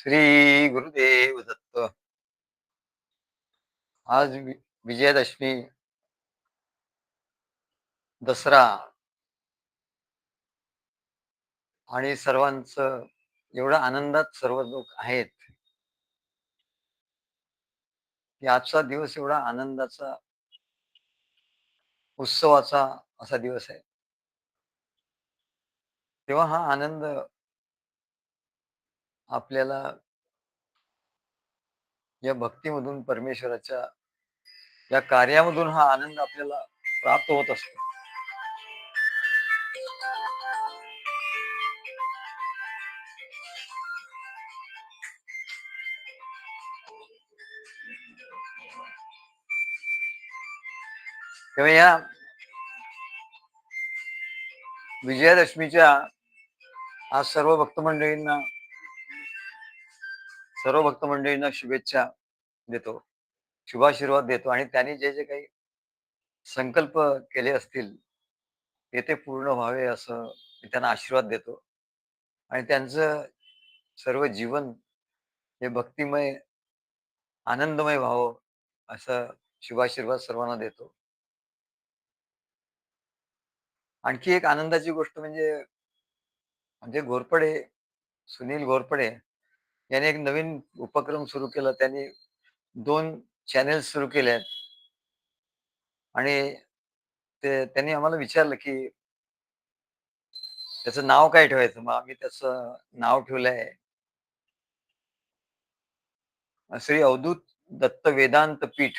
श्री गुरुदेव दत्त. आज विजयादशमी, दसरा आणि सर्वांचं एवढ्या आनंदात सर्व लोक आहेत, की आजचा दिवस एवढा आनंदाचा, उत्सवाचा असा दिवस आहे. तेव्हा हा आनंद आपल्याला या भक्तीमधून, परमेश्वराच्या या कार्यामधून हा आनंद आपल्याला प्राप्त होत असतो. तेव्हा या विजयादशमीच्या आज सर्व भक्त मंडळींना शुभेच्छा देतो, शुभाशीर्वाद देतो आणि त्यांनी जे जे काही संकल्प केले असतील ते ते पूर्ण व्हावे असं मी त्यांना आशीर्वाद देतो आणि त्यांचं सर्व जीवन हे भक्तिमय, आनंदमय व्हावं असं शुभाशीर्वाद सर्वांना देतो. आणखी एक आनंदाची गोष्ट म्हणजे म्हणजे सुनील घोरपडे यांनी एक नवीन उपक्रम सुरू केला. त्यांनी 2 चॅनेल्स सुरू केले आहेत आणि त्यांनी आम्हाला विचारलं, की त्याचं नाव काय ठेवायचं? मग आम्ही त्याचं नाव ठेवलंय श्री अवधूत दत्त वेदांत पीठ,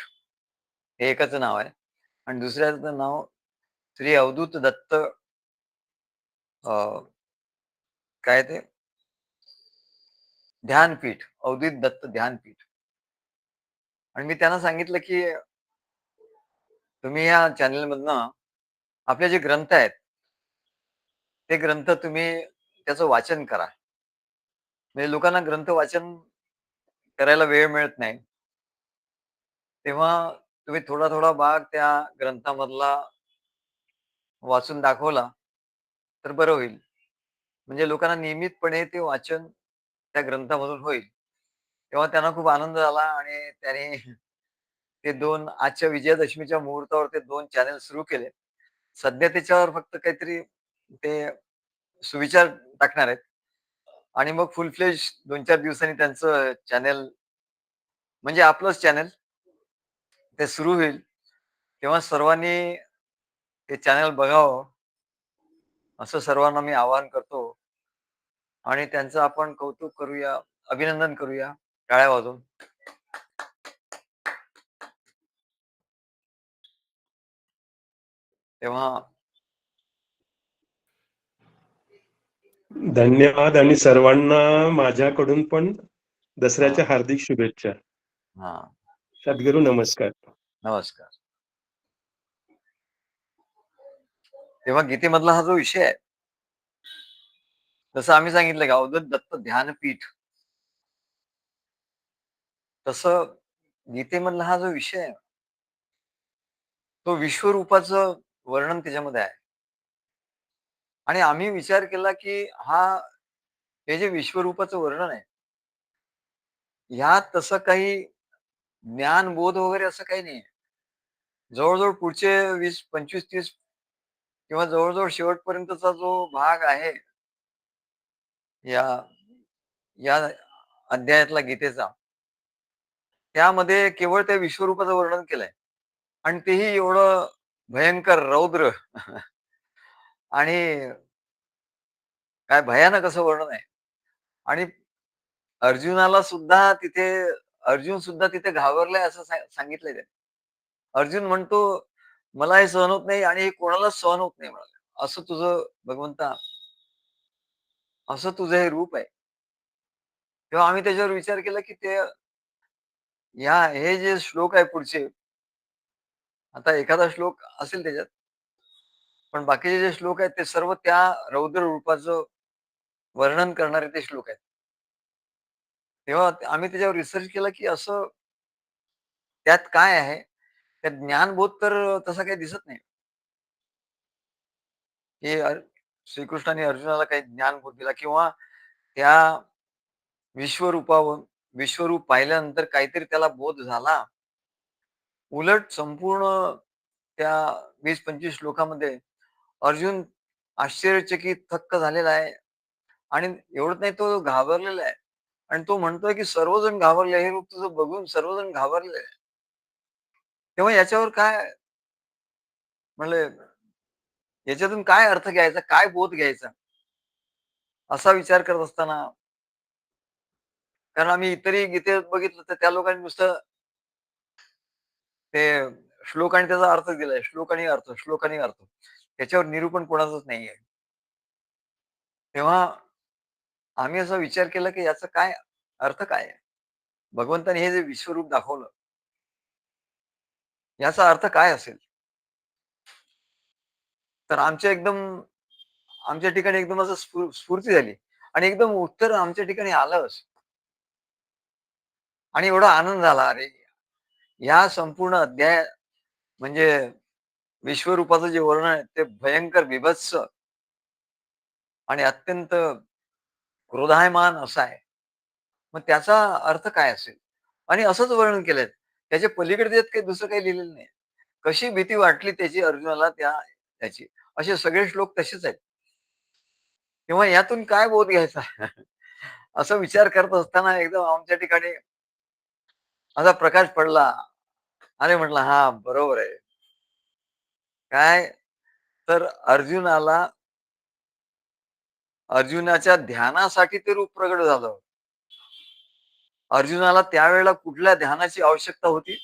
हे एकाचं नाव आहे आणि दुसऱ्याचं नाव श्री अवधूत दत्त अ, काय ते ध्यानपीठ, अवधूत दत्त ध्यानपीठ. आणि मी त्यांना सांगितलं, की तुम्ही या चॅनेलमधनं आपले जे ग्रंथ आहेत, ते ग्रंथ तुम्ही त्याचं वाचन करा. म्हणजे लोकांना ग्रंथ वाचन करायला वेळ मिळत नाही. तेव्हा तुम्ही थोडा-थोडा भाग त्या ग्रंथामधला वाचून दाखवला, तर बरं होईल. म्हणजे लोकांना नियमितपणे ते वाचन त्या ग्रंथामधून होईल. तेव्हा त्यांना खूप आनंद झाला आणि त्याने ते 2 आजच्या विजयादशमीच्या मुहूर्तावर ते 2 चॅनल सुरू केले. सध्या त्याच्यावर फक्त काहीतरी ते सुविचार टाकणार आहेत आणि मग फुल फ्लेज 2-4 दिवसांनी त्यांचं चॅनल म्हणजे आपलंच चॅनल ते सुरू होईल. तेव्हा सर्वांनी ते चॅनल बघावं, असं सर्वांना मी आवाहन करतो आणि त्यांचं आपण कौतुक करूया, अभिनंदन करूया टाळ्या वाजवून. तेव्हा धन्यवाद आणि सर्वांना माझ्याकडून पण हां, दसऱ्याच्या हार्दिक शुभेच्छा. हां. सद्गुरू नमस्कार. नमस्कार. तेव्हा गीतेमधला हा जो विषय आहे, जसं आम्ही सांगितलं की अवधूत दत्त ध्यानपीठ, तसं गीतेमधला हा जो विषय आहे, तो विश्वरूपाचं वर्णन त्याच्यामध्ये आहे. आणि आम्ही विचार केला की हे जे विश्वरूपाचं वर्णन आहे, ह्यात तसं काही ज्ञान, बोध वगैरे असं काही नाहीये. जवळ-जवळ पुढचे 20, 25, 30 किंवा जवळ-जवळ शेवटपर्यंतचा जो भाग आहे, या या अध्यायातला गीतेचा, त्यामध्ये केवळ त्या विश्वरूपाचं वर्णन केलंय आणि तेही एवढं भयंकर, रौद्र आणि काय भयानक असं वर्णन आहे. आणि अर्जुनाला सुद्धा तिथे अर्जुन सुद्धा तिथे घाबरलाय असं सांगितलंय त्याने. अर्जुन म्हणतो, "मला हे सहन होत नाही आणि हे कोणालाच सहन होत नाही," म्हणाला. "असं तुझं भगवंता, असं तुझं हे रूप आहे." तेव्हा आम्ही त्याच्यावर विचार केला, की हे जे श्लोक आहे पुढचे, आता एखादा श्लोक असेल त्याच्यात, पण बाकीचे जे श्लोक आहेत ते सर्व त्या रौद्र रूपाचं वर्णन करणारे ते श्लोक आहेत. तेव्हा आम्ही त्याच्यावर रिसर्च केला, की असं त्यात काय आहे? त्यात ज्ञानबोध तर तसा काही दिसत नाही. की श्रीकृष्णाने अर्जुनाला काही ज्ञानबोध दिला किंवा त्या विश्वरूपावर विश्वरूप पाहिल्यानंतर काहीतरी त्याला बोध झाला. उलट संपूर्ण त्या 20-25 श्लोकामध्ये अर्जुन आश्चर्यचकित थक्क झालेला आहे आणि एवढंच नाही तो घाबरलेला आहे आणि तो म्हणतोय की सर्वजण घाबरले, हे रूप तुझं बघून सर्वजण घाबरले. तेव्हा याच्यावर काय म्हणले याच्यातून काय अर्थ घ्यायचा, काय बोध घ्यायचा? असा विचार करत असताना कारण आम्ही इतरही गीतेत बघितलं तर त्या लोकांनी नुसतं ते श्लोक आणि त्याचा अर्थ दिलाय. श्लोक आणि अर्थ, श्लोक आणि अर्थ. त्याच्यावर निरूपण कोणाचंच नाहीये. तेव्हा आम्ही असा विचार केला, की याचा काय अर्थ काय आहे? भगवंताने हे जे विश्वरूप दाखवलं, याचा अर्थ काय असेल? तर आमच्या ठिकाणी एकदम असं स्फूर्ती झाली आणि एकदम उत्तर आमच्या ठिकाणी आलंच आणि एवढा आनंद झाला. अरे, या संपूर्ण अध्याय म्हणजे विश्वरूपाचं जे वर्णन आहे ते भयंकर बीभत्स आणि अत्यंत क्रोधायमान असं आहे. मग त्याचा अर्थ काय असेल? आणि असंच वर्णन केलंय. त्याच्या पलीकडे त्यात काही दुसरं काही लिहिलेलं नाही. कशी भीती वाटली त्याची अर्जुनाला त्याची. असे सगळे श्लोक तसेच आहेत. तेव्हा यातून काय बोध घ्यायचा? असा विचार करत असताना एकदम आमच्या ठिकाणी असा प्रकाश पडला. अरे म्हटलं, "हां, बरोबर आहे." काय तर अर्जुनाच्या ध्यानासाठी ते रूप प्रगट झालं. अर्जुनाला त्यावेळेला कुठल्या ध्यानाची आवश्यकता होती?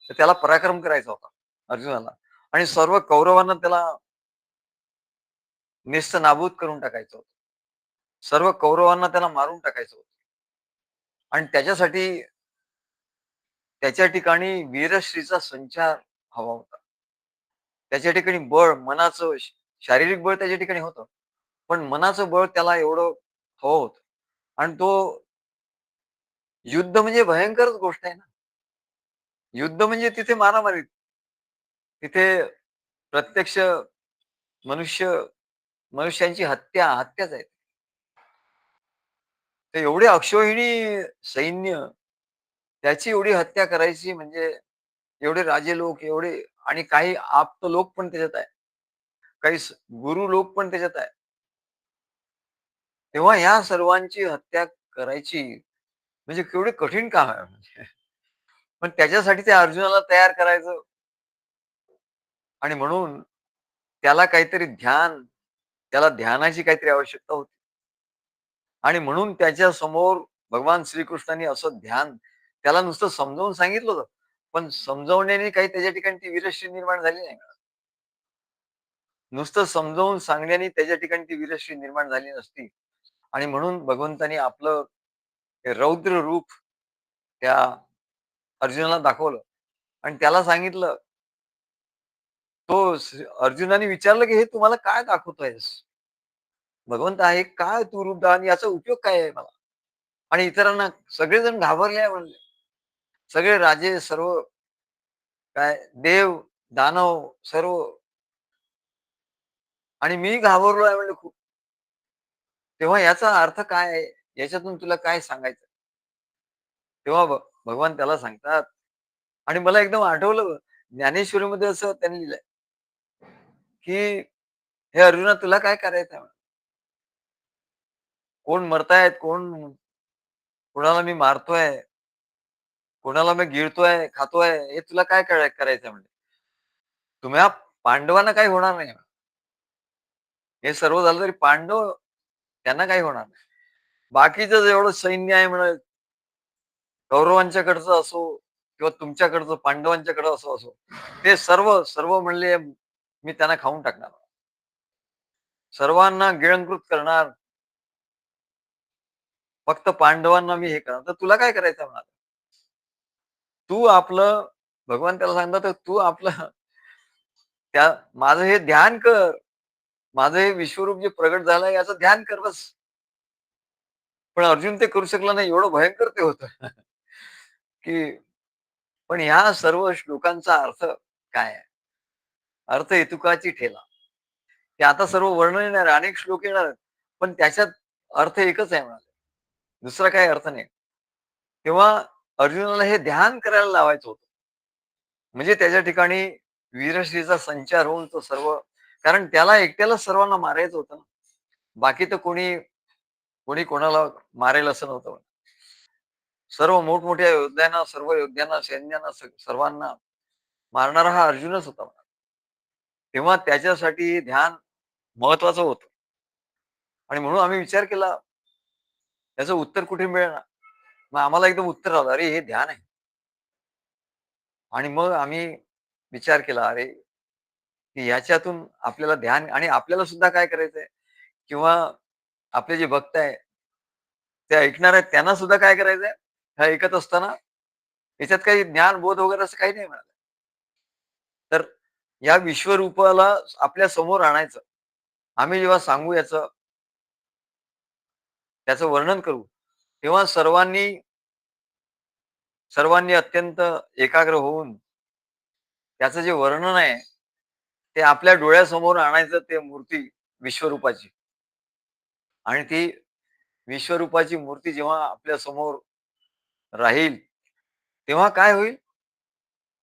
तर त्याला पराक्रम करायचा होता अर्जुनाला आणि सर्व कौरवांना त्याला नेस्तनाबूत करून टाकायचं होतं. सर्व कौरवांना त्याला मारून टाकायचं होतं आणि त्याच्यासाठी त्याच्या ठिकाणी वीरश्रीचा संचार हवा होता. त्याच्या ठिकाणी बळ, मनाचं शारीरिक बळ त्याच्या ठिकाणी होतं. पण मनाचं बळ त्याला एवढं हवं होतं आणि तो युद्ध म्हणजे भयंकरच गोष्ट आहे ना. युद्ध म्हणजे तिथे मारामारी. तिथे प्रत्यक्ष मनुष्य मनुष्यांची हत्याच आहे. तर एवढे अक्षोहिणी सैन्य, त्याची एवढी हत्या करायची म्हणजे एवढे राजे लोक, एवढे आणि काही आप्त लोक पण त्याच्यात आहे. काही गुरु लोक पण त्याच्यात आहे. तेव्हा ह्या सर्वांची हत्या करायची म्हणजे केवढे कठीण काम आहे म्हणजे. पण त्याच्यासाठी त्या अर्जुनाला तयार करायचं आणि म्हणून त्याला काहीतरी त्याला ध्यानाची काहीतरी आवश्यकता होती. आणि म्हणून त्याच्या समोर भगवान श्रीकृष्णांनी असं ध्यान त्याला नुसतं समजावून सांगितलं होतं. पण समजावण्याने काही त्याच्या ठिकाणी ती वीरश्री निर्माण झाली नाही. नुसतं समजावून सांगण्याने त्याच्या ठिकाणी ती वीरश्री निर्माण झाली नसती. आणि म्हणून भगवंतानी आपलं हे रौद्र रूप त्या अर्जुनाला दाखवलं आणि त्याला सांगितलं तो अर्जुनाने विचारलं, की "हे तुम्हाला काय दाखवतोयस?" भगवंत आहे, "काय तू रूप आणि याचा उपयोग काय आहे मला?" आणि इतरांना सगळेजण घाबरले आहे म्हणले. सगळे राजे सर्व काय देव, दानव सर्व आणि मी घाबरलो आहे म्हणले खूप. तेव्हा याचा अर्थ काय आहे? याच्यातून तुला काय सांगायचं? तेव्हा भगवान त्याला सांगतात आणि मला एकदम आठवलं ज्ञानेश्वरीमध्ये असं त्यांनी लिहिलंय, की "हे अर्जुना तुला काय करायचंय?" म्हणे. कोण मरतायत, कोणाला मी मारतोय, कोणाला मी गिळतोय, खातोय, हे तुला काय करायचंय म्हणजे. तुम्हा पांडवांना काही होणार नाही. हे सर्व झालं तरी पांडव त्यांना काही होणार नाही. बाकीचं जेवढं सैन्य आहे म्हणा, कौरवांच्याकडचं असो किंवा तुमच्याकडचं पांडवांच्याकडं असो, ते सर्व म्हणले मी त्यांना खाऊन टाकणार. सर्वांना गिळंकृत करणार. फक्त पांडवांना मी हे करणार. तर तुला काय करायचं म्हणाला? तू आपलं भगवान त्याला सांगतात, "तर तू आपलं त्या माझं हे ध्यान कर. माझं हे विश्वरूप जे प्रगट झालंय याचं ध्यान कर बस." पण अर्जुन ते करू शकला नाही. एवढं भयंकर ते होतं, की पण ह्या सर्व श्लोकांचा अर्थ काय आहे? अर्थ हेतुकाची ठेला. ते आता सर्व वर्णन येणार आहे, अनेक श्लोक येणार आहेत. पण त्याच्यात अर्थ एकच आहे म्हणाले. दुसरा काही अर्थ नाही. तेव्हा अर्जुनाला हे ध्यान करायला लावायचं होतं. म्हणजे त्याच्या ठिकाणी वीरश्रीचा संचार होऊन तो सर्व, कारण त्याला एकट्यालाच सर्वांना मारायचं होतं ना. बाकी तर कोणी कोणी कोणाला मारेल असं नव्हतं. सर्व मोठमोठ्या योद्ध्यांना, सर्व योद्ध्यांना, सैन्यांना, सर्वांना मारणारा हा अर्जुनच होता. तेव्हा त्याच्यासाठी ध्यान महत्वाचं होतं. आणि म्हणून आम्ही विचार केला, त्याचं उत्तर कुठे मिळेना. मग आम्हाला एकदम उत्तर आलं, "अरे हे ध्यान आहे." आणि मग आम्ही विचार केला, अरे, की ह्याच्यातून आपल्याला ध्यान आणि आपल्याला सुद्धा काय करायचंय किंवा आपले जे भक्त आहे, ते ऐकणार आहेत त्यांना सुद्धा काय करायचंय, हे ऐकत असताना याच्यात काही ज्ञान, बोध वगैरे असं काही नाही मिळालं. तर या विश्वरूपाला आपल्या समोर आणायचं. आम्ही जेव्हा सांगू याचं, त्याचं वर्णन करू, तेव्हा सर्वांनी सर्वांनी अत्यंत एकाग्र होऊन त्याचं जे वर्णन आहे, ते आपल्या डोळ्यासमोर आणायचं, ते मूर्ती विश्वरूपाची. आणि ती विश्वरूपाची मूर्ती जेव्हा आपल्या समोर राहील, तेव्हा काय होईल?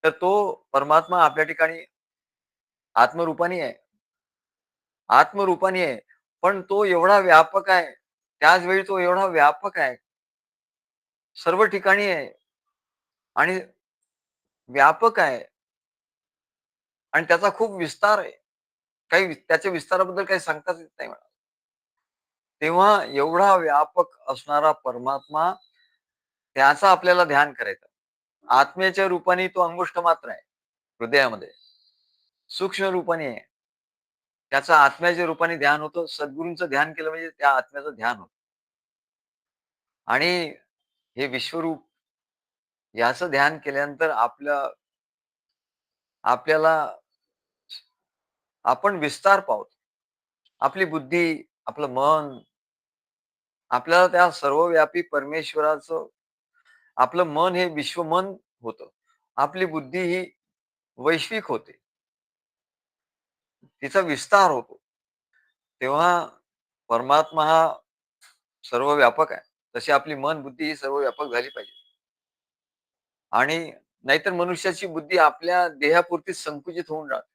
तर तो परमात्मा आपल्या ठिकाणी आत्मरूपाने आहे. आत्मरूपाने आहे. पण तो एवढा व्यापक आहे. त्याच वेळी तो एवढा व्यापक आहे. सर्व ठिकाणी आहे आणि व्यापक आहे आणि त्याचा खूप विस्तार आहे. त्याच्या विस्ताराबद्दल काही सांगताच येत नाही मला. तेव्हा एवढा व्यापक असणारा परमात्मा, त्याचा आपल्याला ध्यान करायचं. आत्म्याच्या रूपाने तो अंगुष्ठ मात्र आहे हृदयामध्ये. सूक्ष्म रूपाने आहे. त्याचं आत्म्याच्या रूपाने ध्यान होतं. सद्गुरूंचं ध्यान केलं म्हणजे त्या आत्म्याचं ध्यान होतं. आणि हे विश्वरूप याचं ध्यान केल्यानंतर आपल्याला आपण विस्तार पावतो. आपली बुद्धी, आपलं मन, आपल्याला त्या सर्वव्यापी परमेश्वराचं, आपलं मन हे विश्वमन होतं. आपली बुद्धी ही वैश्विक होते. तिचा विस्तार होतो. तेव्हा परमात्मा हा सर्वव्यापक आहे. तशी आपली मन, बुद्धी ही सर्वव्यापक झाली पाहिजे. आणि नाहीतर मनुष्याची बुद्धी आपल्या देहापुरतीच संकुचित होऊन राहते.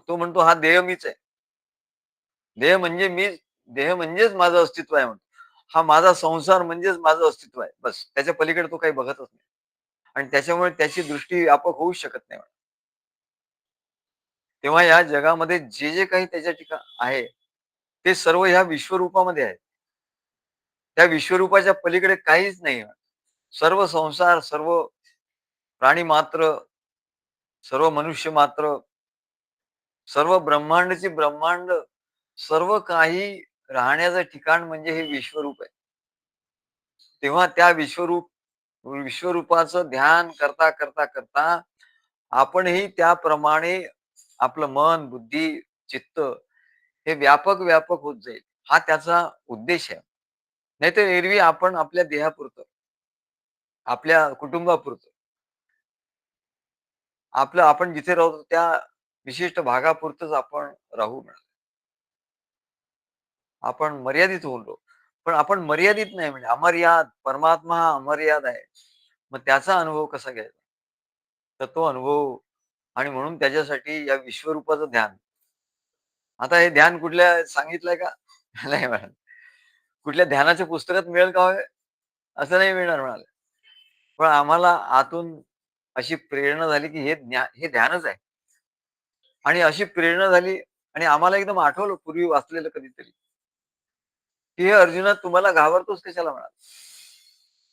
तो म्हणतो हा देह मीच आहे. देह म्हणजे मी, देह म्हणजेच माझं अस्तित्व आहे म्हणतो. हा माझा संसार म्हणजेच माझं अस्तित्व आहे. बस त्याच्या पलीकडे तो काही बघतच नाही. आणि त्याच्यामुळे त्याची दृष्टी व्यापक होऊच शकत नाही. तेव्हा या जगामध्ये जे काही त्याच्या आहे, ते सर्व ह्या विश्वरूपामध्ये आहे. त्या विश्वरूपाच्या पलीकडे काहीच नाही. सर्व संसार, सर्व प्राणी मात्र, सर्व मनुष्य मात्र, सर्व ब्रह्मांडची ब्रह्मांड, सर्व काही राहण्याचं ठिकाण म्हणजे हे विश्वरूप आहे. तेव्हा त्या विश्वरूपाचं ध्यान करता, करता, करता आपणही त्याप्रमाणे आपलं मन, बुद्धी, चित्त हे व्यापक, व्यापक होत जाईल. हा त्याचा उद्देश आहे. नाहीतर एरवी आपण आपल्या देहापुरतं, आपल्या कुटुंबापुरतं, आपण जिथे राहतो त्या विशिष्ट भागापुरतंच आपण राहू. आपण मर्यादित होतो. पण आपण मर्यादित नाही, म्हणजे अमर्याद. परमात्मा हा अमर्याद आहे. मग त्याचा अनुभव कसा घ्यायचा? तर तो अनुभव, आणि म्हणून त्याच्यासाठी या विश्वरूपाचं ध्यान. आता हे ध्यान कुठल्या सांगितलंय का? नाही म्हणाले. कुठल्या ध्यानाच्या पुस्तकात मिळेल का हो हे? असं नाही मिळणार म्हणाले. पण आम्हाला आतून अशी प्रेरणा झाली, की हे ध्यानच आहे. आणि अशी प्रेरणा झाली आणि आम्हाला एकदम आठवलं पूर्वी वाचलेलं कधीतरी, की "हे अर्जुना, तुम्हाला घाबरतोस कशाला?" म्हणाले.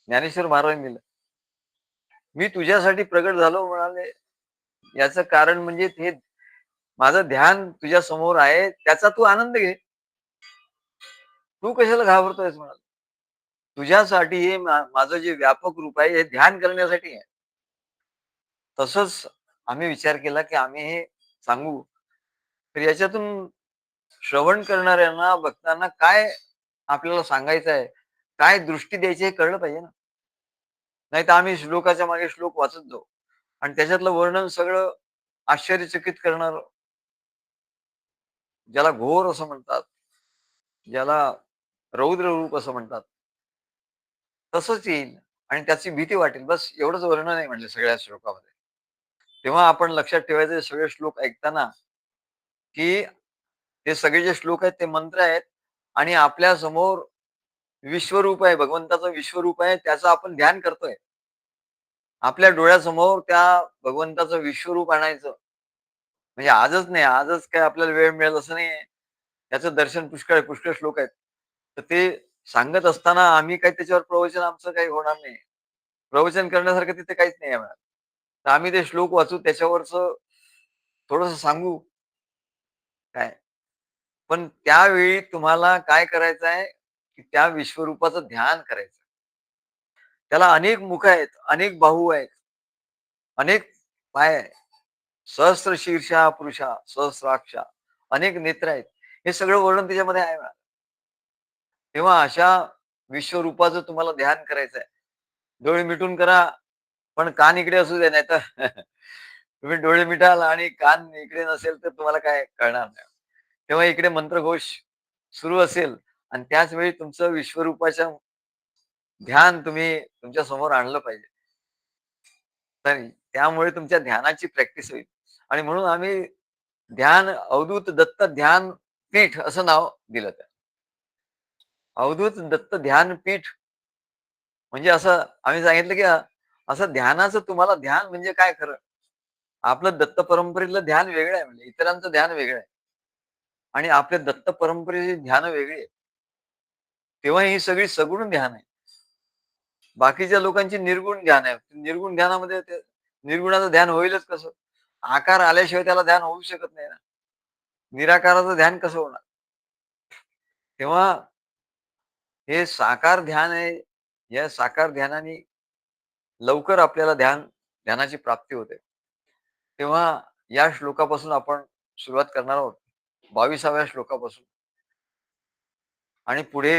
ज्ञानेश्वर महाराजांनी दिलं. "मी तुझ्यासाठी प्रगट झालो" म्हणाले. याचं कारण म्हणजे हे माझं ध्यान तुझ्या समोर आहे, त्याचा तू आनंद घे. तू कशाला घाबरतोयस म्हणाले. तुझ्यासाठी हे माझं जे व्यापक रूप आहे, हे ध्यान करण्यासाठी आहे. तसंच आम्ही विचार केला, की आम्ही हे सांगू. तर याच्यातून श्रवण करणाऱ्यांना, भक्तांना काय आपल्याला सांगायचं आहे, काय दृष्टी द्यायची हे कळलं पाहिजे ना. नाहीतर आम्ही श्लोकाच्या मागे श्लोक वाचत जाऊ आणि त्याच्यातलं वर्णन सगळं आश्चर्यचकित करणारं, ज्याला घोर असं म्हणतात, ज्याला रौद्र रूप असं म्हणतात. तसंच येईल आणि त्याची भीती वाटेल. बस एवढंच वर्णन आहे म्हणजे सगळ्या श्लोकामध्ये. तेव्हा आपण लक्षात ठेवायचं हे सगळे श्लोक ऐकताना, की हे सगळे जे श्लोक आहेत ते मंत्र आहेत आणि आपल्या समोर विश्वरूप आहे, भगवंताचं विश्वरूप आहे, त्याचं आपण ध्यान करतोय. आपल्या डोळ्यासमोर त्या भगवंताचं विश्वरूप आणायचं. म्हणजे आजच नाही, आजच काय आपल्याला वेळ मिळेल असं नाहीये. त्याचं दर्शन पुष्कळ आहे, पुष्कळ श्लोक आहेत. तर ते सांगत असताना आम्ही काही त्याच्यावर प्रवचन आमचं काही होणार नाही. प्रवचन करण्यासारखं तिथे काहीच नाही आहे. तर आम्ही ते श्लोक वाचू, त्याच्यावरचं थोडंसं सांगू काय. पण त्यावेळी तुम्हाला काय करायचं आहे, की त्या विश्वरूपाचं ध्यान करायचं. त्याला अनेक मुख आहेत, अनेक बाहू आहेत, अनेक पाय आहेत. सहस्र शीर्षा पुरुषा, सहस्राक्षा, अनेक नेत्र आहेत. हे सगळं वर्णन त्याच्यामध्ये आहे. तेव्हा अशा विश्वरूपाचं तुम्हाला ध्यान करायचं आहे. डोळे मिटून करा, पण कान इकडे असू दे, नाहीतर तुम्ही डोळे मिटाल आणि कान इकडे नसेल तर तुम्हाला काय कळणार नाही. तेव्हा इकडे मंत्रघोष सुरू असेल आणि त्याच वेळी तुमचं विश्वरूपाच्या ध्यान तुम्ही तुमच्या समोर आणलं पाहिजे. तर त्यामुळे तुमच्या ध्यानाची प्रॅक्टिस होईल आणि म्हणून आम्ही ध्यान अवधूत दत्त ध्यान पीठ असं नाव दिलं त्याला. अवधूत दत्त ध्यान पीठ म्हणजे असं आम्ही सांगितलं, की असं ध्यानाचं तुम्हाला ध्यान म्हणजे काय खरं? आपलं दत्त परंपरेतलं ध्यान वेगळं आहे म्हणजे इतरांचं ध्यान वेगळं आहे आणि आपल्या दत्त परंपरेची ध्यान वेगळी आहे. तेव्हा ही सगळी सगुण ध्यान आहे. बाकीच्या लोकांची निर्गुण ध्यान आहे. निर्गुण ध्यानामध्ये ते निर्गुणाचं ध्यान होईलच कसं? आकार आल्याशिवाय त्याला ध्यान होऊ शकत नाही ना. निराकाराचं ध्यान कसं होणार? तेव्हा हे साकार ध्यान आहे. या साकार ध्यानाने लवकर आपल्याला ध्यानाची प्राप्ती होते. तेव्हा या श्लोकापासून आपण सुरुवात करणार आहोत. 22व्या श्लोकापासून आणि पुढे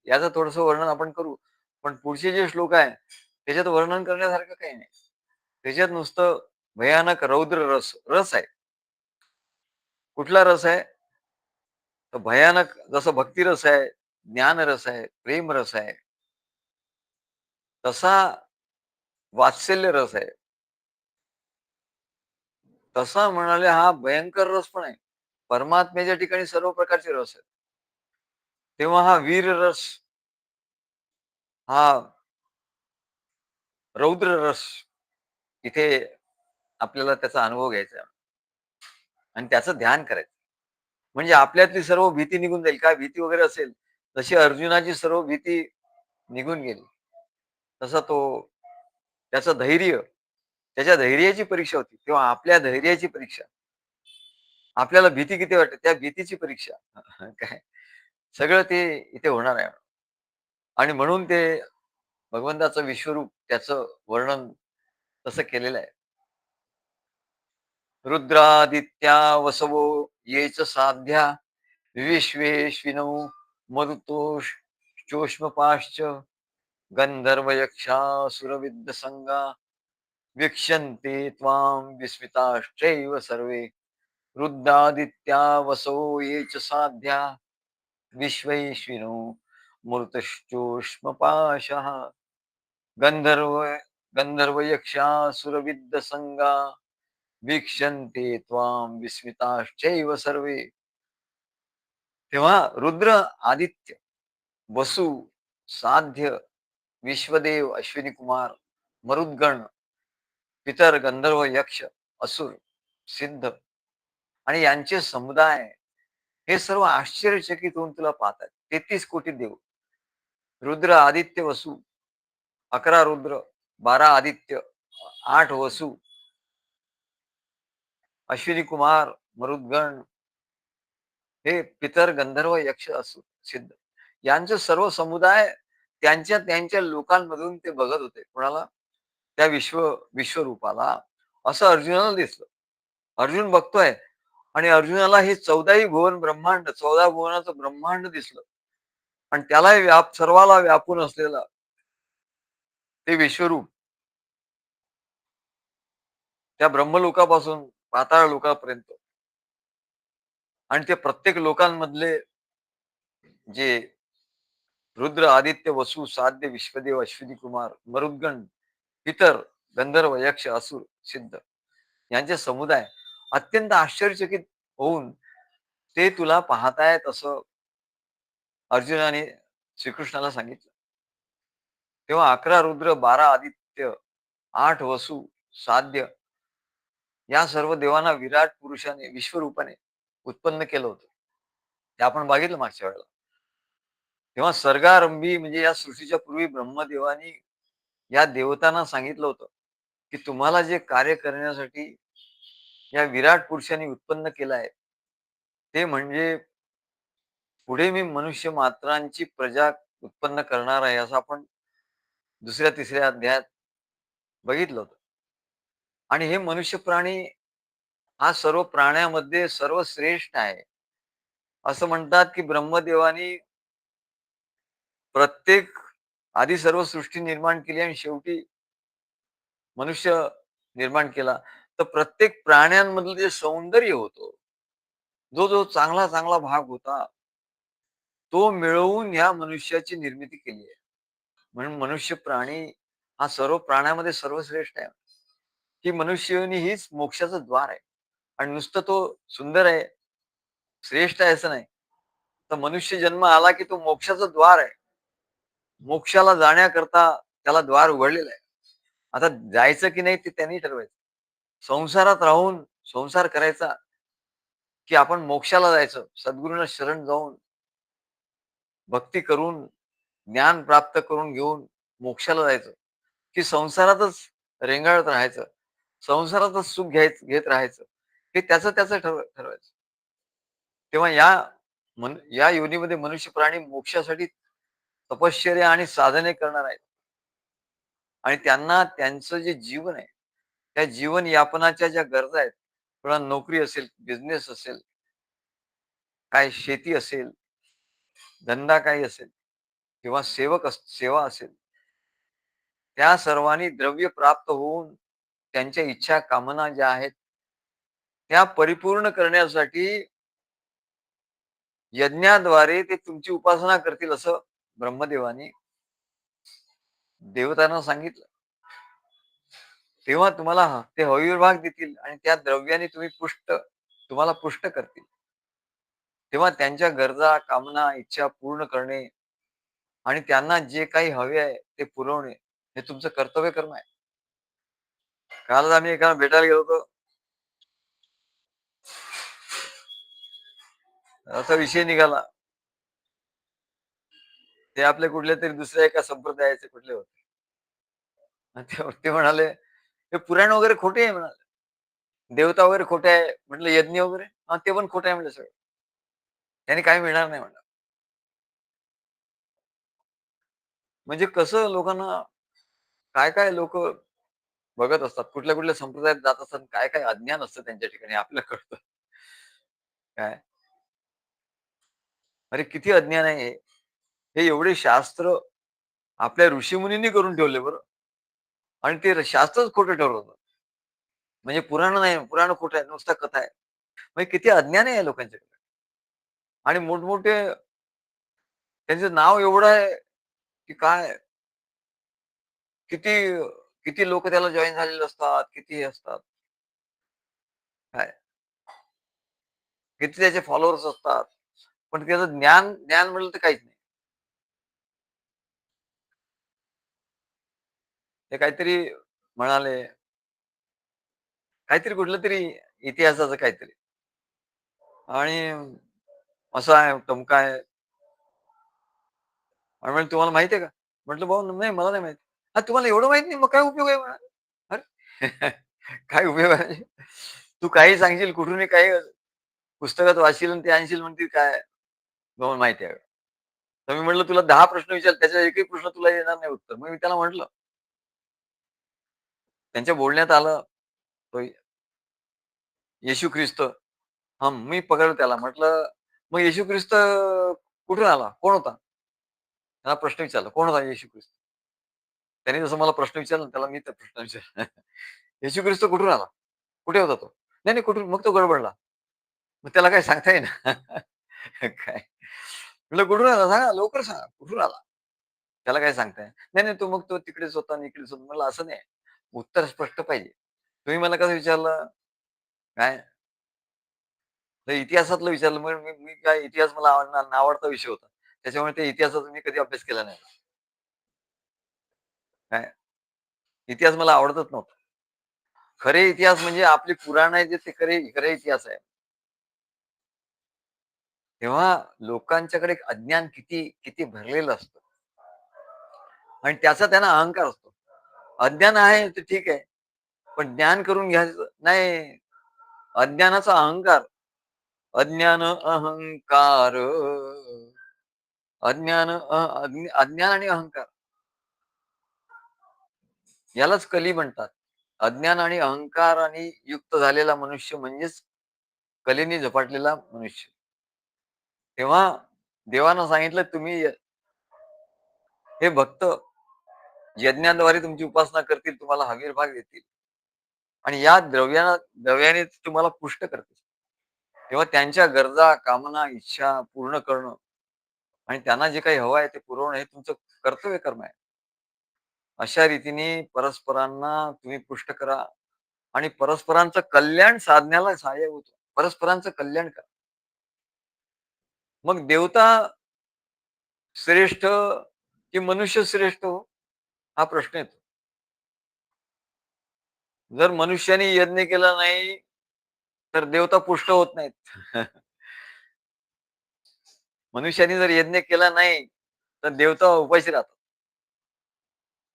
याचं थोडंसं वर्णन आपण करू. पण पुढचे जे श्लोक आहे, त्याच्यात वर्णन करण्यासारखं काही नाही. त्याच्यात नुसतं भयानक रौद्र रस रस आहे. कुठला रस आहे? तर भयानक जसं भक्तिरस आहे, ज्ञानरस आहे, प्रेम रस आहे. तसा वात्सल्य रस आहे. तसा म्हणाले हा भयंकर रस पण आहे. परमात्म्याच्या ठिकाणी सर्व प्रकारचे रस आहेत. तेव्हा हा वीर रस, हा रौद्र रस इथे आपल्याला त्याचा अनुभव घ्यायचा आहे आणि त्याचं ध्यान करायचं. म्हणजे आपल्यातली सर्व भीती निघून जाईल. काय भीती वगैरे असेल, तशी अर्जुनाची सर्व भीती निघून गेली. तसा तो त्याचं धैर्य, त्याच्या धैर्याची परीक्षा होती. तेव्हा आपल्या धैर्याची परीक्षा. आपल्याला भीती किती वाटते, त्या भीतीची परीक्षा. काय सगळं ते इथे होणार आहे आणि म्हणून ते भगवंताचं विश्वरूप त्याचं वर्णन तसं केलेलं आहे. रुद्रादित्या वसवो येच साध्या विश्वेश्विनौ मरुतोश्चोष्मपाश्च गंधर्वयक्षासुरविद्यसंगा वीक्षन्ते त्वां विस्मिताश्चैव सर्वे रुद्रादित्या वसो ये च साध्या विश्वैश्विनो मृतश्चोष्मपाशः गंधर्व गंधर्वयक्षासुरविद्यसंगा वीक्षन्ते त्वां विस्मिताश्चैव सर्वे. तेव्हा रुद्र, आदित्य, वसु, साध्य, विश्वदेव, अश्विनी कुमार, मरुद्गण, पितर, गंधर्व, यक्ष, असुर, सिद्ध आणि यांचे समुदाय हे सर्व आश्चर्यचकित होऊन तुला पाहतात. 33 कोटी देव. रुद्र, आदित्य, वसु, 11 रुद्र, 12 आदित्य, 8 वसु, अश्विनी कुमार, मरुद्गण, हे पितर, गंधर्व, यक्ष, असुर, सिद्ध यांचे सर्व समुदाय त्यांच्या त्यांच्या लोकांमधून ते बघत होते. कोणाला? त्या विश्वरूपाला. असं अर्जुनाला दिसलं. अर्जुन बघतोय आणि अर्जुनाला हे 14ही भुवन ब्रह्मांड, 14 भुवनाचं ब्रह्मांड दिसलं आणि त्यालाही सर्वाला व्यापून असलेलं ते विश्वरूप त्या ब्रह्मलोकापासून पाताळ लोकापर्यंत आणि ते प्रत्येक लोकांमधले जे रुद्र, आदित्य, वसु, साध्य, विश्वदेव, अश्विनी कुमार, मरुद्गण, पितर, गंधर्व, यक्ष, असुर, सिद्ध यांचे समुदाय अत्यंत आश्चर्यचकित होऊन ते तुला पाहतायत असं अर्जुनाने श्रीकृष्णाला सांगितलं. तेव्हा 11 रुद्र, 12 आदित्य, 8 वसु, साध्य या सर्व देवांना विराट पुरुषाने विश्वरूपाने उत्पन्न केलं होतं. ते आपण बघितलं मागच्या वेळेला. तेव्हा सर्गारंभी म्हणजे या सृष्टीच्या पूर्वी ब्रह्मदेवानी या देवतांना सांगितलं होतं, की तुम्हाला जे कार्य करण्यासाठी या विराट पुरुषांनी उत्पन्न केलं आहे, ते म्हणजे पुढे मी मनुष्य मात्रांची प्रजा उत्पन्न करणार आहे, असं आपण दुसऱ्या-तिसऱ्या अध्यायात बघितलं होतं. आणि हे मनुष्य प्राणी हा सर्व प्राण्यामध्ये सर्वश्रेष्ठ आहे. असं म्हणतात, की ब्रह्मदेवानी प्रत्येक आधी सर्व सृष्टी निर्माण केली आणि शेवटी मनुष्य निर्माण केला. तर प्रत्येक प्राण्यांमधलं जे सौंदर्य होतं, जो चांगला भाग होता, तो मिळवून ह्या मनुष्याची निर्मिती केली आहे. म्हणून मनुष्य प्राणी हा सर्व प्राण्यामध्ये सर्वश्रेष्ठ आहे. ही मनुष्ययोनी हीच मोक्षाचं द्वार आहे. आणि नुसतं तो सुंदर आहे, श्रेष्ठ आहे असं नाही. तर मनुष्य जन्म आला की तो मोक्षाचं द्वार आहे. मोक्षाला जाण्याकरता त्याला द्वार उघडलेलं आहे. आता जायचं की नाही ते त्यांनी ठरवायचं. संसारात राहून संसार करायचा, की आपण मोक्षाला जायचं. सद्गुरूंना शरण जाऊन भक्ती करून, ज्ञान प्राप्त करून घेऊन मोक्षाला जायचं, की संसारातच रेंगाळत राहायचं. संसारातच सुख घेत राहायचं. हे त्याचं ठरवायचं. तेव्हा या योनीमध्ये मनुष्य प्राणी मोक्षासाठी तपश्चर्या आणि साधने करणार आहेत. आणि त्यांना त्यांचं जे जीवन आहे, त्या जीवन यापनाच्या ज्या गरजा आहेत, किंवा नोकरी असेल, बिझनेस असेल, काय शेती असेल, धंदा काही असेल किंवा सेवा असेल, त्या सर्वांनी द्रव्य प्राप्त होऊन त्यांच्या इच्छा, कामना ज्या आहेत, त्या परिपूर्ण करण्यासाठी यज्ञाद्वारे ते तुमची उपासना करतील असं ब्रह्मदेवानी देवतांना सांगितलं. तेव्हा तुम्हाला ते हविर्भाग देतील आणि त्या द्रव्याने तुम्हाला पुष्ट करतील. तेव्हा त्यांच्या गरजा, कामना, इच्छा पूर्ण करणे आणि त्यांना जे काही हवे आहे ते पुरवणे हे तुमचं कर्तव्य कर्म आहे. कालच आम्ही एकाला भेटायला गेलो होतो. असा विषय निघाला. ते आपले कुठल्यातरी दुसऱ्या एका संप्रदायाचे कुठले होते. आणि ते म्हणाले, "हे पुराण वगैरे खोटे आहे" म्हणाले. "देवता वगैरे खोटे आहे." म्हटलं, "यज्ञ वगैरे?" "हां, ते पण खोटं आहे" म्हटलं सगळं. "त्याने काही मिळणार नाही" म्हणलं. म्हणजे कसं लोकांना काय-काय लोकं बघत असतात. कुठल्या-कुठल्या संप्रदायात जात असतात. काय-काय अज्ञान असतं त्यांच्या ठिकाणी आपल्याला कळतं. काय? अरे किती अज्ञान आहे हे. हे एवढे शास्त्र आपल्या ऋषीमुनींनी करून ठेवले बरं. आणि ते शास्त्रच खोटं ठरवतं. म्हणजे पुराण नाही, पुराण खोटं आहे, नुसता कथा आहे. म्हणजे किती अज्ञान आहे या लोकांच्याकडे. आणि मोठमोठे त्यांचं नाव एवढं आहे, की काय किती किती लोकं त्याला जॉइन झालेले असतात, किती हे असतात. काय किती त्याचे फॉलोअर्स असतात. पण त्याचं ज्ञान म्हटलं तर काहीच नाही. ते काहीतरी म्हणाले, काहीतरी कुठलंतरी इतिहासाचं काहीतरी आणि असं आहे, तमकं आहे. आणि म्हणे, "तुम्हाला माहिती आहे का?" म्हटलं, "भाऊ नाही, मला नाही माहिती." "हां, तुम्हाला एवढं माहीत नाही, मग काय उपयोग आहे?" म्हणाले. अरे! काय उपयोग आहे म्हणजे? तू काही सांगशील, कुठूनही काही पुस्तकात वाचशील आणि ते आणशील म्हणतील काय तुम्हाला माहिती आहे का? तर मी म्हटलं, "तुला 10 प्रश्न विचारले, त्याचा एकही प्रश्न तुला येणार नाही उत्तर." मग मी त्याला म्हटलं, त्यांच्या बोलण्यात आलं, तो येशू ख्रिस्त. हां, मी पकडलं त्याला. म्हटलं, "मग येशू ख्रिस्त कुठून आला? कोण होता?" त्याला प्रश्न विचारला, "कोण होता येशू ख्रिस्त?" त्याने जसं मला प्रश्न विचारला, त्याला मी त्या प्रश्न विचारला. "येशू ख्रिस्त कुठून आला? कुठे होता तो?" "नाही, नाही, कुठून?" मग तो गडबडला. मग त्याला काय सांगता येईना. काय? म्हटलं, "कुठून आला? सांगा, लवकर सांगा, कुठून आला?" त्याला काय सांगताय? नाही, नाही, तो मग तो तिकडेच होता आणि इकडेच होता. म्हणलं असं नाही. उत्तर स्पष्ट पाहिजे. तुम्ही मला कसं विचारलं? काय? तर इतिहासातलं विचारलं. मग मी मी काय इतिहास मला आवडता विषय होता. त्याच्यामुळे त्या इतिहासाचा मी कधी अभ्यास केला नाही. काय? इतिहास मला आवडतच नव्हता. खरे इतिहास म्हणजे आपली पुराण आहे जे ते खरे इतिहास आहे. तेव्हा लोकांच्याकडे एक अज्ञान किती किती भरलेलं असतं आणि त्याचा त्यांना अहंकार असतो. अज्ञान आहे ते ठीक आहे. पण ज्ञान करून घ्यायचं नाही. अज्ञानाचा अहंकार. अज्ञान अहंकार. अज्ञान आणि अहंकार यालाच कली म्हणतात. अज्ञान आणि अहंकाराने युक्त झालेला मनुष्य म्हणजेच कलेने झपाटलेला मनुष्य. तेव्हा देवानं सांगितलं तुम्ही हे भक्त यज्ञाद्वारे तुमची उपासना करतील, तुम्हाला हविर्भाग देतील आणि या द्रव्याने तुम्हाला पुष्ट करतील. तेव्हा त्यांच्या गरजा, कामना, इच्छा पूर्ण करणं आणि त्यांना जे काही हवं आहे ते पुरवणं हे तुमचं कर्तव्य कर्म आहे. अशा रीतीने परस्परांना तुम्ही पुष्ट करा आणि परस्परांचं कल्याण साधण्याला सहाय्य होतं. परस्परांचं कल्याण करा. मग देवता श्रेष्ठ की मनुष्य श्रेष्ठ हो? हा प्रश्न येतो. जर मनुष्याने यज्ञ केला नाही, तर देवता पुष्ट होत नाहीत. मनुष्याने जर यज्ञ केला नाही, तर देवता उपाशी राहतात.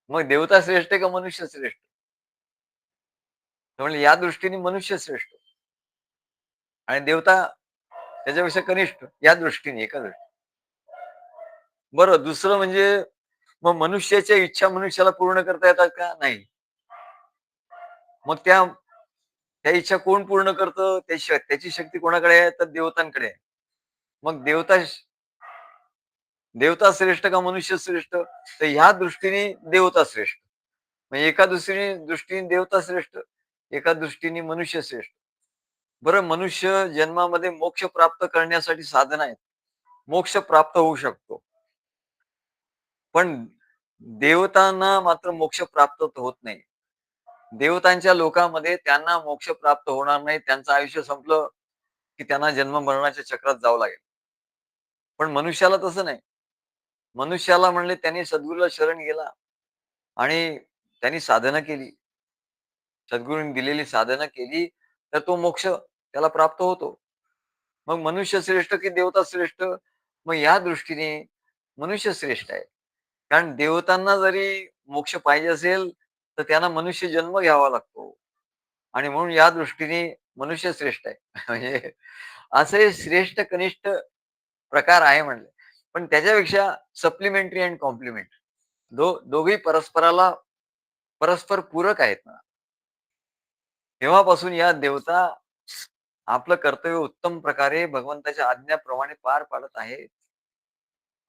मग देवता श्रेष्ठ का मनुष्य श्रेष्ठ? तर म्हणले या दृष्टीने मनुष्य श्रेष्ठ आणि देवता त्याच्यापेक्षा कनिष्ठ या दृष्टीने एका दृष्टीने. बरं दुसरं म्हणजे मग मनुष्याच्या इच्छा मनुष्याला पूर्ण करता येतात का? नाही. मग त्या इच्छा कोण पूर्ण करतं? त्याची शक्ती कोणाकडे आहे? तर देवतांकडे आहे. मग देवता श्रेष्ठ का मनुष्य श्रेष्ठ? तर ह्या दृष्टीने देवता श्रेष्ठ. म्हणजे एका दृष्टीने देवता श्रेष्ठ, एका दृष्टीने मनुष्य श्रेष्ठ. बरं मनुष्य जन्मामध्ये मोक्ष प्राप्त करण्यासाठी साधन आहेत. मोक्ष प्राप्त होऊ शकतो. पण देवतांना मात्र मोक्ष प्राप्त होत नाही. देवतांच्या लोकामध्ये त्यांना मोक्ष प्राप्त होणार नाही. त्यांचं आयुष्य संपलं, की त्यांना जन्म-मरणाच्या चक्रात जावं लागेल. पण मनुष्याला तसं नाही. मनुष्याला म्हणले त्यांनी सद्गुरूला शरण गेला आणि त्यांनी साधना केली. सद्गुरूंनी दिलेली साधना केली, तर तो मोक्ष त्याला प्राप्त होतो. मग मनुष्य श्रेष्ठ की देवता श्रेष्ठ? मग या दृष्टीने मनुष्य श्रेष्ठ आहे. कारण देवतांना जरी मोक्ष पाहिजे असेल, तर त्यांना मनुष्य जन्म घ्यावा लागतो आणि म्हणून या दृष्टीने मनुष्य श्रेष्ठ आहे. म्हणजे असे श्रेष्ठ कनिष्ठ प्रकार आहे म्हणले. पण त्याच्यापेक्षा सप्लिमेंटरी अँड कॉम्प्लिमेंटरी दोघेही परस्पर पूरक आहेत ना. तेव्हापासून या देवता आपलं कर्तव्य उत्तम प्रकारे भगवंताच्या आज्ञाप्रमाणे पार पाडत आहेत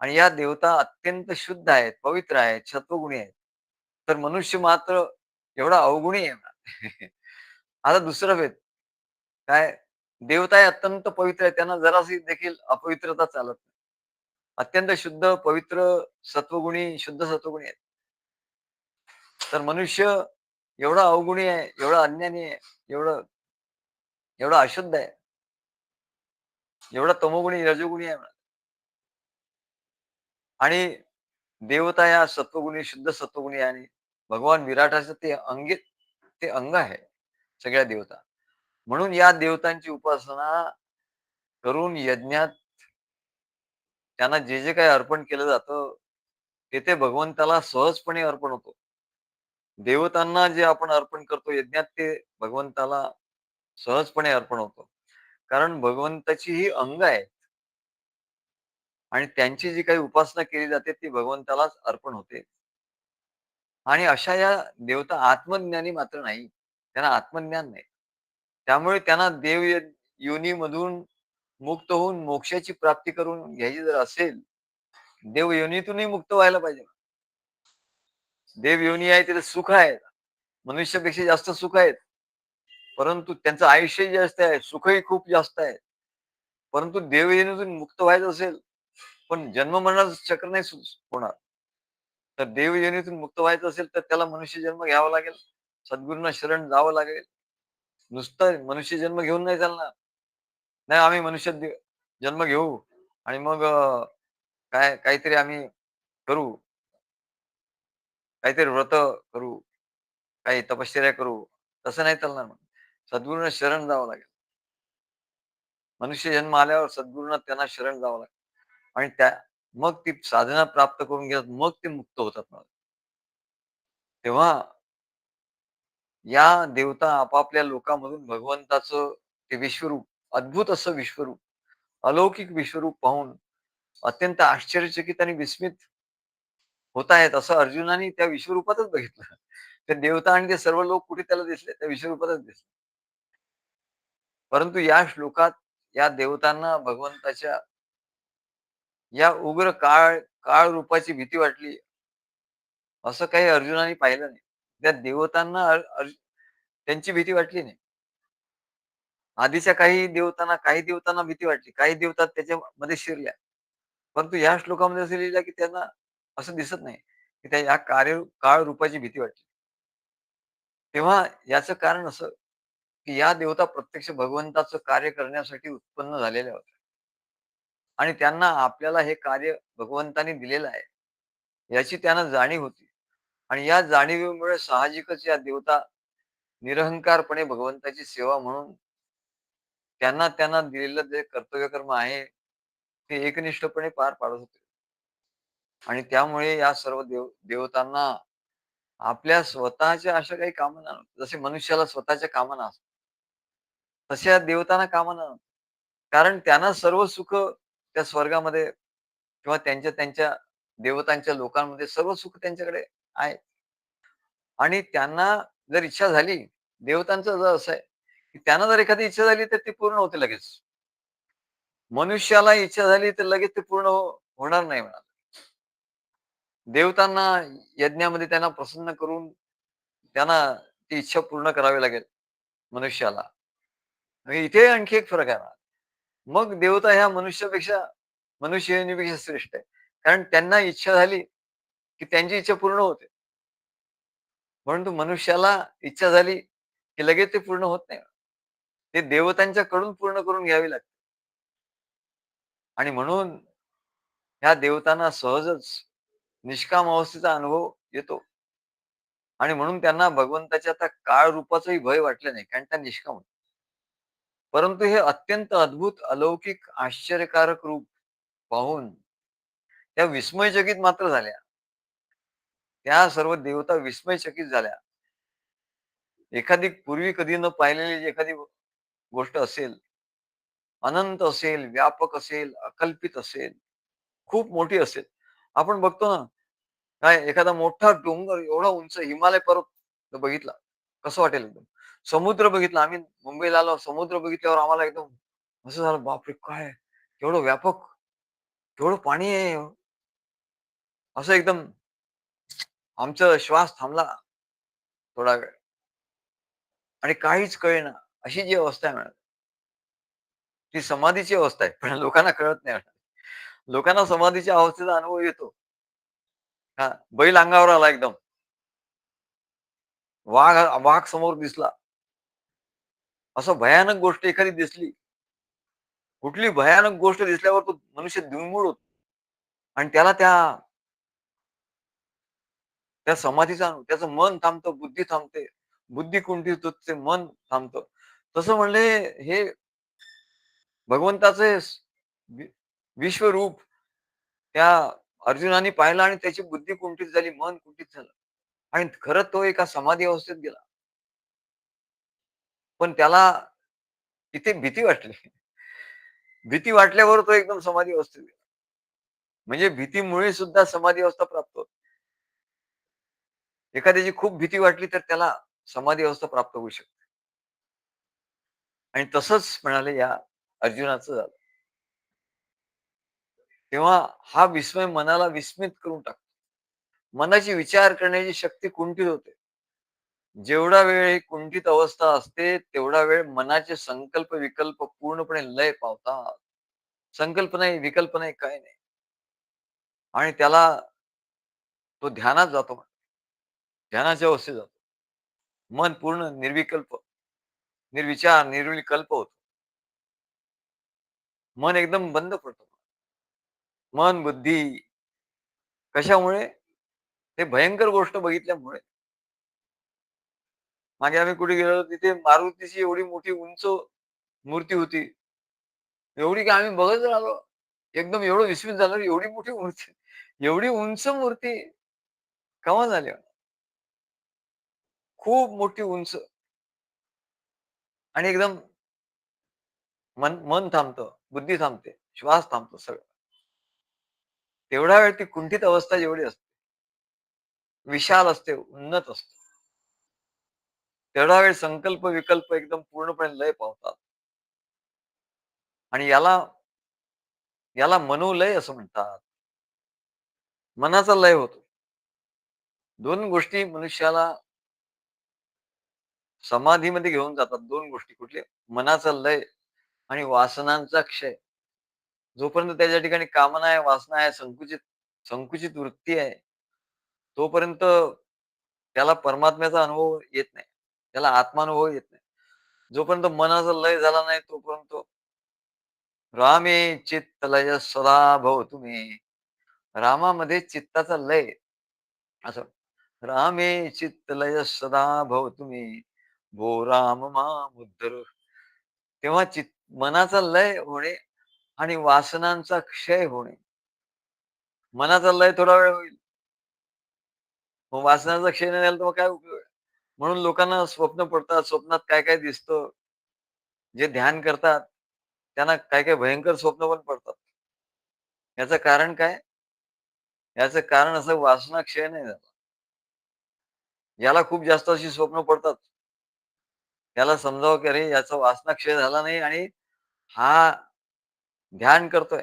आणि या देवता अत्यंत शुद्ध आहेत, पवित्र आहेत, सत्वगुणी आहेत. तर मनुष्य मात्र एवढा अवगुणी आहे. आता दुसरा भेद काय? देवता हे अत्यंत पवित्र आहे. त्यांना जराशी देखील अपवित्रता चालत नाही. अत्यंत शुद्ध, पवित्र, सत्वगुणी, शुद्ध सत्वगुणी आहेत. तर मनुष्य एवढा अवगुणी आहे, एवढा अज्ञानी आहे, एवढं एवढा अशुद्ध आहे, एवढा तमोगुणी, रजोगुणी आहे आणि देवता या सत्वगुणी, शुद्ध सत्वगुणी आहे आणि भगवान विराटाचं ते अंग आहे सगळ्या देवता. म्हणून या देवतांची उपासना करून यज्ञात त्यांना जे काही अर्पण केलं जातं, ते भगवंताला सहजपणे अर्पण होतं. देवतांना जे आपण अर्पण करतो यज्ञात ते भगवंताला सहजपणे अर्पण होतं. कारण भगवंताची ही अंग आहे आणि त्यांची जी काही उपासना केली जाते ती भगवंतालाच अर्पण होते. आणि अशा या देवता आत्मज्ञानी मात्र नाही. त्यांना आत्मज्ञान नाही. त्यामुळे त्यांना योनीमधून मुक्त होऊन मोक्षाची प्राप्ती करून घ्यायची जर असेल, देव योनीतूनही मुक्त व्हायला पाहिजे. देव योनी आहे तिथे सुख आहे. मनुष्यापेक्षा जास्त सुख आहेत. परंतु त्यांचं आयुष्यही जास्त आहे, सुखही खूप जास्त आहे. परंतु देव योनीतून मुक्त व्हायचं असेल, पण जन्म-मरणाचं चक्र नाही होणार. तर देव योनीतून मुक्त व्हायचं असेल तर त्याला मनुष्य जन्म घ्यावा लागेल. सद्गुरूंना शरण जावं लागेल. नुसतं मनुष्य जन्म घेऊन नाही चालणार. नाही आम्ही मनुष्य जन्म घेऊ आणि मग काहीतरी आम्ही करू, काहीतरी व्रत करू, काही तपश्चर्या करू. तसं नाही चालणार मग. सद्गुरूंना शरण जावं लागेल. मनुष्य जन्म आल्यावर सद्गुरूंना त्यांना शरण जावं लागेल आणि मग ती साधना प्राप्त करून घेतात, मग ते मुक्त होतात मग. तेव्हा या देवता आपापल्या लोकांमधून भगवंताचं ते विश्वरूप, अद्भुत असं विश्वरूप, अलौकिक विश्वरूप पाहून अत्यंत आश्चर्यचकित आणि विस्मित होत आहेत, असं अर्जुनाने त्या विश्वरूपातच बघितलं. ते देवता आणि ते सर्व लोक कुठे त्याला दिसले? त्या विश्वरूपातच दिसले. परंतु या श्लोकात या देवतांना भगवंताच्या या उग्र काळ रूपाची भीती वाटली, असं काही अर्जुनाने पाहिलं नाही. त्या देवतांना त्यांची भीती वाटली नाही. आधीच्या काही देवतांना भीती वाटली. काही देवता त्याच्यामध्ये शिरल्या. परंतु या श्लोकामध्ये असं लिहिलं, की त्यांना असं दिसत नाही, की त्या या काळ रूपाची भीती वाटली. तेव्हा याचं कारण असं, की या देवता प्रत्यक्ष भगवंताचं कार्य करण्यासाठी उत्पन्न झालेल्या होत्या आणि त्यांना आपल्याला हे कार्य भगवंताने दिलेलं आहे, याची त्यांना जाणीव होती आणि या जाणीवेमुळे साहजिकच या देवता निरहंकारपणे भगवंताची सेवा म्हणून त्यांना त्यांना दिलेलं जे कर्तव्यकर्म आहे, ते एकनिष्ठपणे पार पाडत होते. आणि त्यामुळे या सर्व देवतांना आपल्या स्वतःच्या अशा काही कामना नव्हत्या. जसे मनुष्याला स्वतःच्या कामना असतात. तशा देवतांना कामना नव्हत्या. कारण त्यांना सर्व सुख त्या स्वर्गामध्ये किंवा त्यांच्या देवतांच्या लोकांमध्ये सर्व सुख त्यांच्याकडे आहे. आणि त्यांना जर इच्छा झाली, देवतांचं जर असं आहे, की त्यांना जर एखादी इच्छा झाली तर ती पूर्ण होते लगेच. मनुष्याला इच्छा झाली तर लगेच ते पूर्ण होणार नाही म्हणाले. देवतांना यज्ञामध्ये त्यांना प्रसन्न करून त्यांना ती इच्छा पूर्ण करावी लागेल मनुष्याला. आणि इथे आणखी एक फरक आहे. मग देवता ह्या मनुष्य योनीपेक्षा श्रेष्ठ आहे. कारण त्यांना इच्छा झाली, की त्यांची इच्छा पूर्ण होते. परंतु मनुष्याला इच्छा झाली, की लगेच ते पूर्ण होत नाही. ते देवतांच्याकडून पूर्ण करून घ्यावी लागते. आणि म्हणून ह्या देवतांना सहजच निष्काम अवस्थेचा अनुभव येतो. आणि म्हणून त्यांना भगवंताच्या त्या काळ रूपाचंही भय वाटलं नाही, कारण त्या निष्काम होत्या. परंतु हे अत्यंत अद्भुत, अलौकिक, आश्चर्यकारक रूप पाहून त्या विस्मयचकित मात्र झाल्या. त्या सर्व देवता विस्मयचकित झाल्या. एखादी पूर्वी कधी न पाहिलेली एखादी गोष्ट असेल, अनंत असेल, व्यापक असेल, अकल्पित असेल, खूप मोठी असेल. आपण बघतो ना, काय एखादा मोठा डोंगर एवढा उंच हिमालय पर्वत बघितला, कसं वाटेल एकदम. समुद्र बघितला, आम्ही मुंबईला आलो, समुद्र बघितल्यावर आम्हाला एकदम असं झालं, बापरे! काय केवढं व्यापक, केवढं पाणी आहे. असं एकदम आमचा श्वास थांबला थोडा वेळ आणि काहीच कळेना. अशी जी अवस्था आहे मॅडम, ती समाधीची अवस्था आहे. पण लोकांना कळत नाही. लोकांना समाधीच्या अवस्थेचा अनुभव येतो. हां, बैल अंगावर आला एकदम. वाघ वाघ समोर दिसला. असं भयानक गोष्ट एखादी दिसली, कुठली भयानक गोष्ट दिसल्यावर तो मनुष्य दिंगूळ होतो आणि त्याला त्या त्या समाधीचा त्याचं मन थांबतं, बुद्धी थांबते. बुद्धी कुंठित होते, मन थांबतं. तसं म्हणले हे भगवंताचे वि विश्वरूप त्या अर्जुनाने पाहिलं आणि त्याची बुद्धी कुंठित झाली, मन कुंठित झालं आणि खरंच तो एका समाधी अवस्थेत गेला. पण त्याला तिथे भीती वाटली. भीती वाटल्यावर तो एकदम समाधी अवस्थेत गेला. म्हणजे भीतीमुळे सुद्धा समाधी अवस्था प्राप्त होते. एखाद्याची खूप भीती वाटली तर त्याला समाधी अवस्था प्राप्त होऊ शकते. आणि तसंच म्हणाले या अर्जुनाचं झालं. तेव्हा हा विस्मय मनाला विस्मित करून टाकतो. मनाची विचार करण्याची शक्ती कुंठित होते. जेवढा वेळ ही कुंठित अवस्था असते, तेवढा वेळ मनाचे संकल्प, विकल्प पूर्णपणे लय पावतात. संकल्प नाही, विकल्प नाही, काही नाही. आणि त्याला तो ध्यानात जातो. ध्यानाच्या अवस्थेत जातो. मन पूर्ण निर्विकल्प, निर्विचार, निर्विकल्प होतं. मन एकदम बंद पडतं. मन, बुद्धी कशामुळे? ते भयंकर गोष्ट बघितल्यामुळे. मागे आम्ही कुठे गेलो तिथे मारुतीची एवढी मोठी उंच मूर्ती होती. एवढी की आम्ही बघत राहिलो. एकदम एवढं विस्मित झालं, एवढी मोठी मूर्ती, एवढी उंच मूर्ती केव्हा झाली? खूप मोठी उंच आणि एकदम मन मन थांबतं, बुद्धी थांबते, श्वास थांबतो सगळं. तेवढा वेळ ती कुंठित अवस्था जेवढी असते, विशाल असते, उन्नत असते. तेवढा वेळ संकल्प, विकल्प एकदम पूर्णपणे लय पावतात. आणि याला याला मनोलय असं म्हणतात. मनाचा लय होतो. 2 गोष्टी मनुष्याला समाधीमध्ये घेऊन जातात. 2 गोष्टी कुठल्या? मनाचा लय आणि वासनांचा क्षय. जोपर्यंत त्याच्या ठिकाणी कामना आहे, वासना आहे, संकुचित संकुचित वृत्ती आहे, तोपर्यंत त्याला परमात्म्याचा अनुभव येत नाही. त्याला आत्मानुभव येत नाही. जोपर्यंत मनाचा लय झाला नाही, तोपर्यंत रामे चित्तलय सदा भवतु मे. रामामध्ये चित्ताचा लय असं रामे चित्तलय सदा भवतु मे. भो राम मामुद्धर. तेव्हा मनाचा लय होणे आणि वासनांचा क्षय होणे. मनाचा लय थोडा वेळ होईल. मग वासनाचा क्षय नाही झाला तर मग काय उपयोग आहे? म्हणून लोकांना स्वप्न पडतात. स्वप्नात काय काय दिसतं. जे ध्यान करतात, त्यांना काय काय भयंकर स्वप्न पण पडतात. याचं कारण काय? याचं कारण असं वासना क्षय नाही झाला. याला खूप जास्त अशी स्वप्न पडतात. त्याला समजावं की अरे याचा वासना क्षय झाला नाही आणि हा ध्यान करतोय.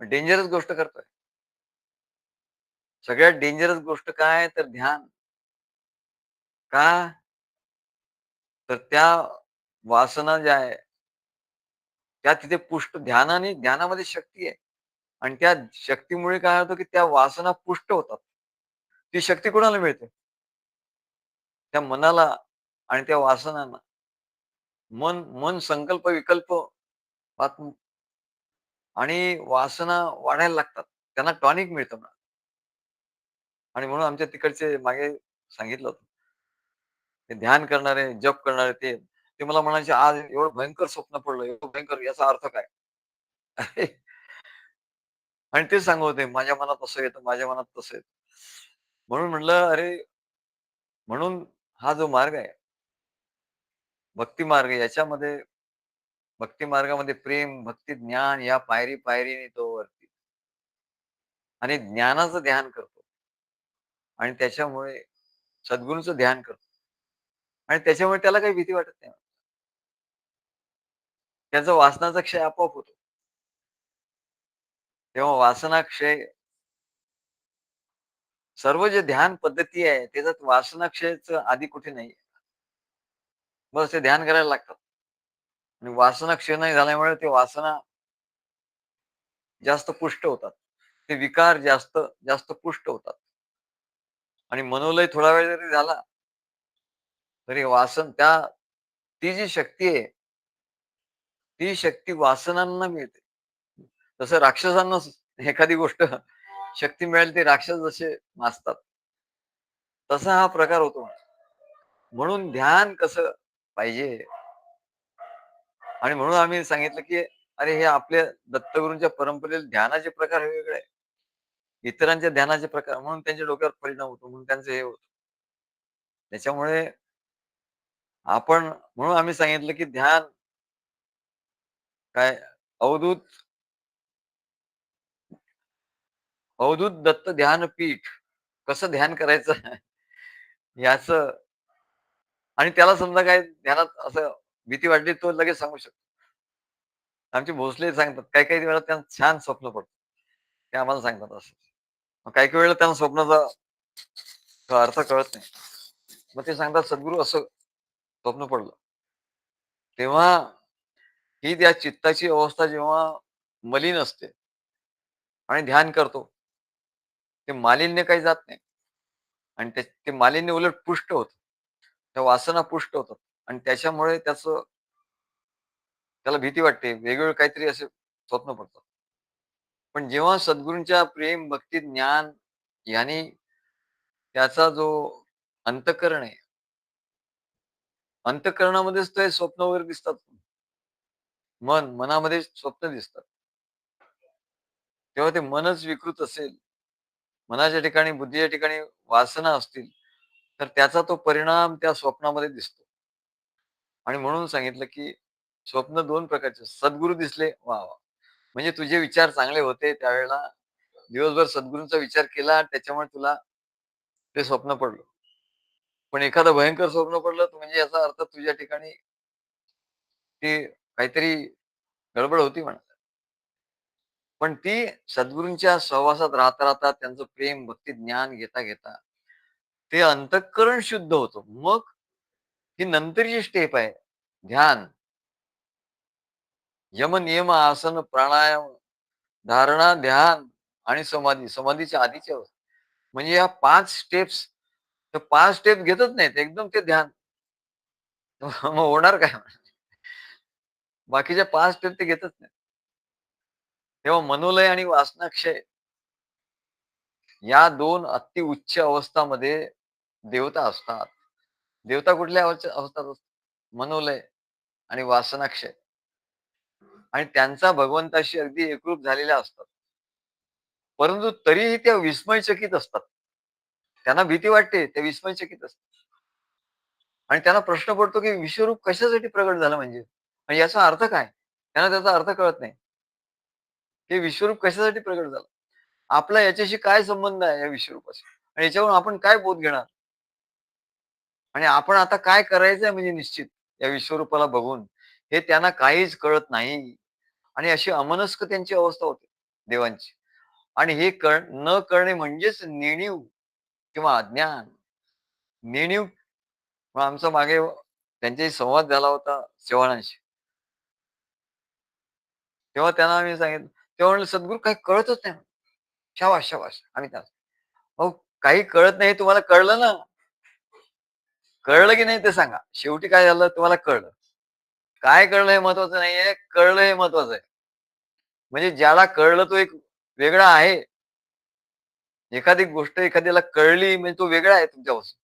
डेंजरस गोष्ट करतोय. सगळ्यात डेंजरस गोष्ट काय तर ध्यान. का? तर त्या वासना ज्या आहे, त्या तिथे पुष्ट ध्यानामध्ये शक्ती आहे. आणि त्या शक्तीमुळे काय होतं, की त्या वासना पुष्ट होतात. ती शक्ती कोणाला मिळते? त्या मनाला आणि त्या वासनांना. मन मन संकल्प, विकल्प आणि वासना वाढायला लागतात. त्यांना टॉनिक मिळतं ना. आणि म्हणून आमच्या तिकडचे मागे सांगितलं होतं. ते ध्यान करणारे, जप करणारे ते मला म्हणायचे, "आज एवढं भयंकर स्वप्न पडलं, एवढं भयंकर याचा अर्थ काय?" आणि तेच सांगत होते, "माझ्या मनात असं येतं, माझ्या मनात तसं येतं." म्हणून म्हटलं, "अरे, म्हणून हा जो मार्ग आहे, भक्ती मार्ग याच्यामध्ये भक्ती मार्गामध्ये प्रेम, भक्ती, ज्ञान या पायरी-पायरीने तो वरती आणि ज्ञानाचं ध्यान करतो आणि त्याच्यामुळे सद्गुरूचं ध्यान करतो आणि त्याच्यामुळे त्याला काही भीती वाटत नाही. त्याचा वासनाचा क्षय आपोआप होतो. तेव्हा वासना क्षय सर्व जे ध्यान पद्धती आहे, त्याच्यात वासना क्षयचं आधी कुठे नाहीये. बस ते ध्यान करायला लागतात आणि वासना क्षय नाही झाल्यामुळे ते वासना जास्त पुष्ट होतात. ते विकार जास्त जास्त पुष्ट होतात आणि मनोलय थोडा वेळ जरी झाला, तरी ती जी शक्ती आहे, ती शक्ती वासनांना मिळते. तसं राक्षसांना एखादी गोष्ट शक्ती मिळेल, ते राक्षस जसे नाचतात. तसा हा प्रकार होतो. म्हणून ध्यान कसं पाहिजे आणि म्हणून आम्ही सांगितलं, की अरे हे आपल्या दत्तगुरूंच्या परंपरेतील ध्यानाचे प्रकार वेगवेगळे आहे. इतरांच्या ध्यानाचे प्रकार म्हणून त्यांच्या डोक्यावर परिणाम होतो, म्हणून त्यांचं हे होतं. त्याच्यामुळे म्हणून आम्ही सांगितलं, की ध्यान काय अवधूत अवधूत दत्त ध्यानपीठ कसं ध्यान करायचं याचं आणि त्याला समजा काय ध्यानात असं भीती वाटली, तो लगेच सांगू शकतो. आमचे भोसले सांगतात, काही-काही वेळा त्यांना छान स्वप्न पडतं. ते आम्हाला सांगतात असं. मग काही-काही वेळेला त्यांना स्वप्नाचा तो अर्थ कळत नाही. मग ते सांगतात, "सद्गुरू असं स्वप्न पडलं." तेव्हा ही त्या चित्ताची अवस्था जेव्हा मलिन असते आणि ध्यान करतो, ते मालिन्य काही जात नाही आणि ते मालिन्य उलट पुष्ट होतं. त्या वासना पुष्ट होतात आणि त्याच्यामुळे त्याला भीती वाटते. वेगवेगळे काहीतरी असे स्वप्न पडतात. पण जेव्हा सद्गुरूंच्या प्रेम, भक्ती, ज्ञान याने त्याचा जो अंतःकरण आहे, अंतःकरणामध्येच ते स्वप्न वगैरे दिसतात. मनामध्ये स्वप्न दिसतात. तेव्हा ते मनच विकृत असेल, मनाच्या ठिकाणी, बुद्धीच्या ठिकाणी वासना असतील, तर त्याचा तो परिणाम त्या स्वप्नामध्ये दिसतो. आणि म्हणून सांगितलं, की स्वप्न 2 प्रकारचे सद्गुरू दिसले, वाह! वाह! म्हणजे तुझे विचार चांगले होते त्यावेळेला दिवसभर सद्गुरूंचा विचार केला त्याच्यामुळे तुला ते स्वप्न पडलं. पण एखादं भयंकर स्वप्न पडलं तर म्हणजे याचा अर्थ तुझ्या ठिकाणी ते काहीतरी गडबड होती म्हणा. पण ती सद्गुरूंच्या सहवासात राहता त्यांचं प्रेम, भक्ती, ज्ञान घेता ते अंतःकरण शुद्ध होतं. मग ही नंतरची स्टेप आहे ध्यान. यम, नियम, आसन, प्राणायाम, धारणा, ध्यान आणि समाधी. समाधीच्या आधीची अवस्था. म्हणजे या 5 स्टेप्स, तर 5 स्टेप घेतच नाहीत. एकदम ते ध्यान. मग होणार काय? बाकीच्या 5 स्टेप ते घेतच नाही. तेव्हा मनोलय आणि वासनाक्षय या 2 अतिउच्च अवस्थामध्ये देवता असतात. देवता कुठल्या अवस्थात असतात? मनोलय आणि वासनाक्षय आणि त्यांचा भगवंताशी अगदी एकरूप झालेल्या असतात. परंतु तरीही त्या विस्मयचकित असतात. त्यांना भीती वाटते, ते विस्मयचकित असतात. आणि त्यांना प्रश्न पडतो, की विश्वरूप कशासाठी प्रगट झालं म्हणजे? आणि याचा अर्थ काय? त्यांना त्याचा अर्थ कळत नाही. हे विश्वरूप कशासाठी प्रगट झालं? आपला याच्याशी काय संबंध आहे या विश्वरूपाशी? आणि याच्यावरून आपण काय बोध घेणार? आणि आपण आता काय करायचंय म्हणजे निश्चित या विश्वरूपाला बघून, हे त्यांना काहीच कळत नाही. आणि अशी अमनस्क त्यांची अवस्था होते देवांची. आणि हे न कळणे म्हणजेच नेणीव किंवा अज्ञान. नेणीव मग आमचा मागे त्यांच्याशी संवाद झाला होता चव्हाणांशी. तेव्हा त्यांना आम्ही सांगितलं, तेव्हा म्हणले, "सद्गुरू काही कळतच नाही." शाबास, शाबास. आम्ही त्याला, "अहो काही कळत नाही तुम्हाला कळलं ना? कळलं की नाही ते सांगा. शेवटी काय झालं तुम्हाला कळलं. काय कळलं हे महत्वाचं नाहीये, कळलं हे महत्वाचं आहे. म्हणजे ज्याला कळलं तो एक वेगळा आहे. एखादी गोष्ट एखाद्याला कळली म्हणजे तो वेगळा आहे तुमच्यापासून.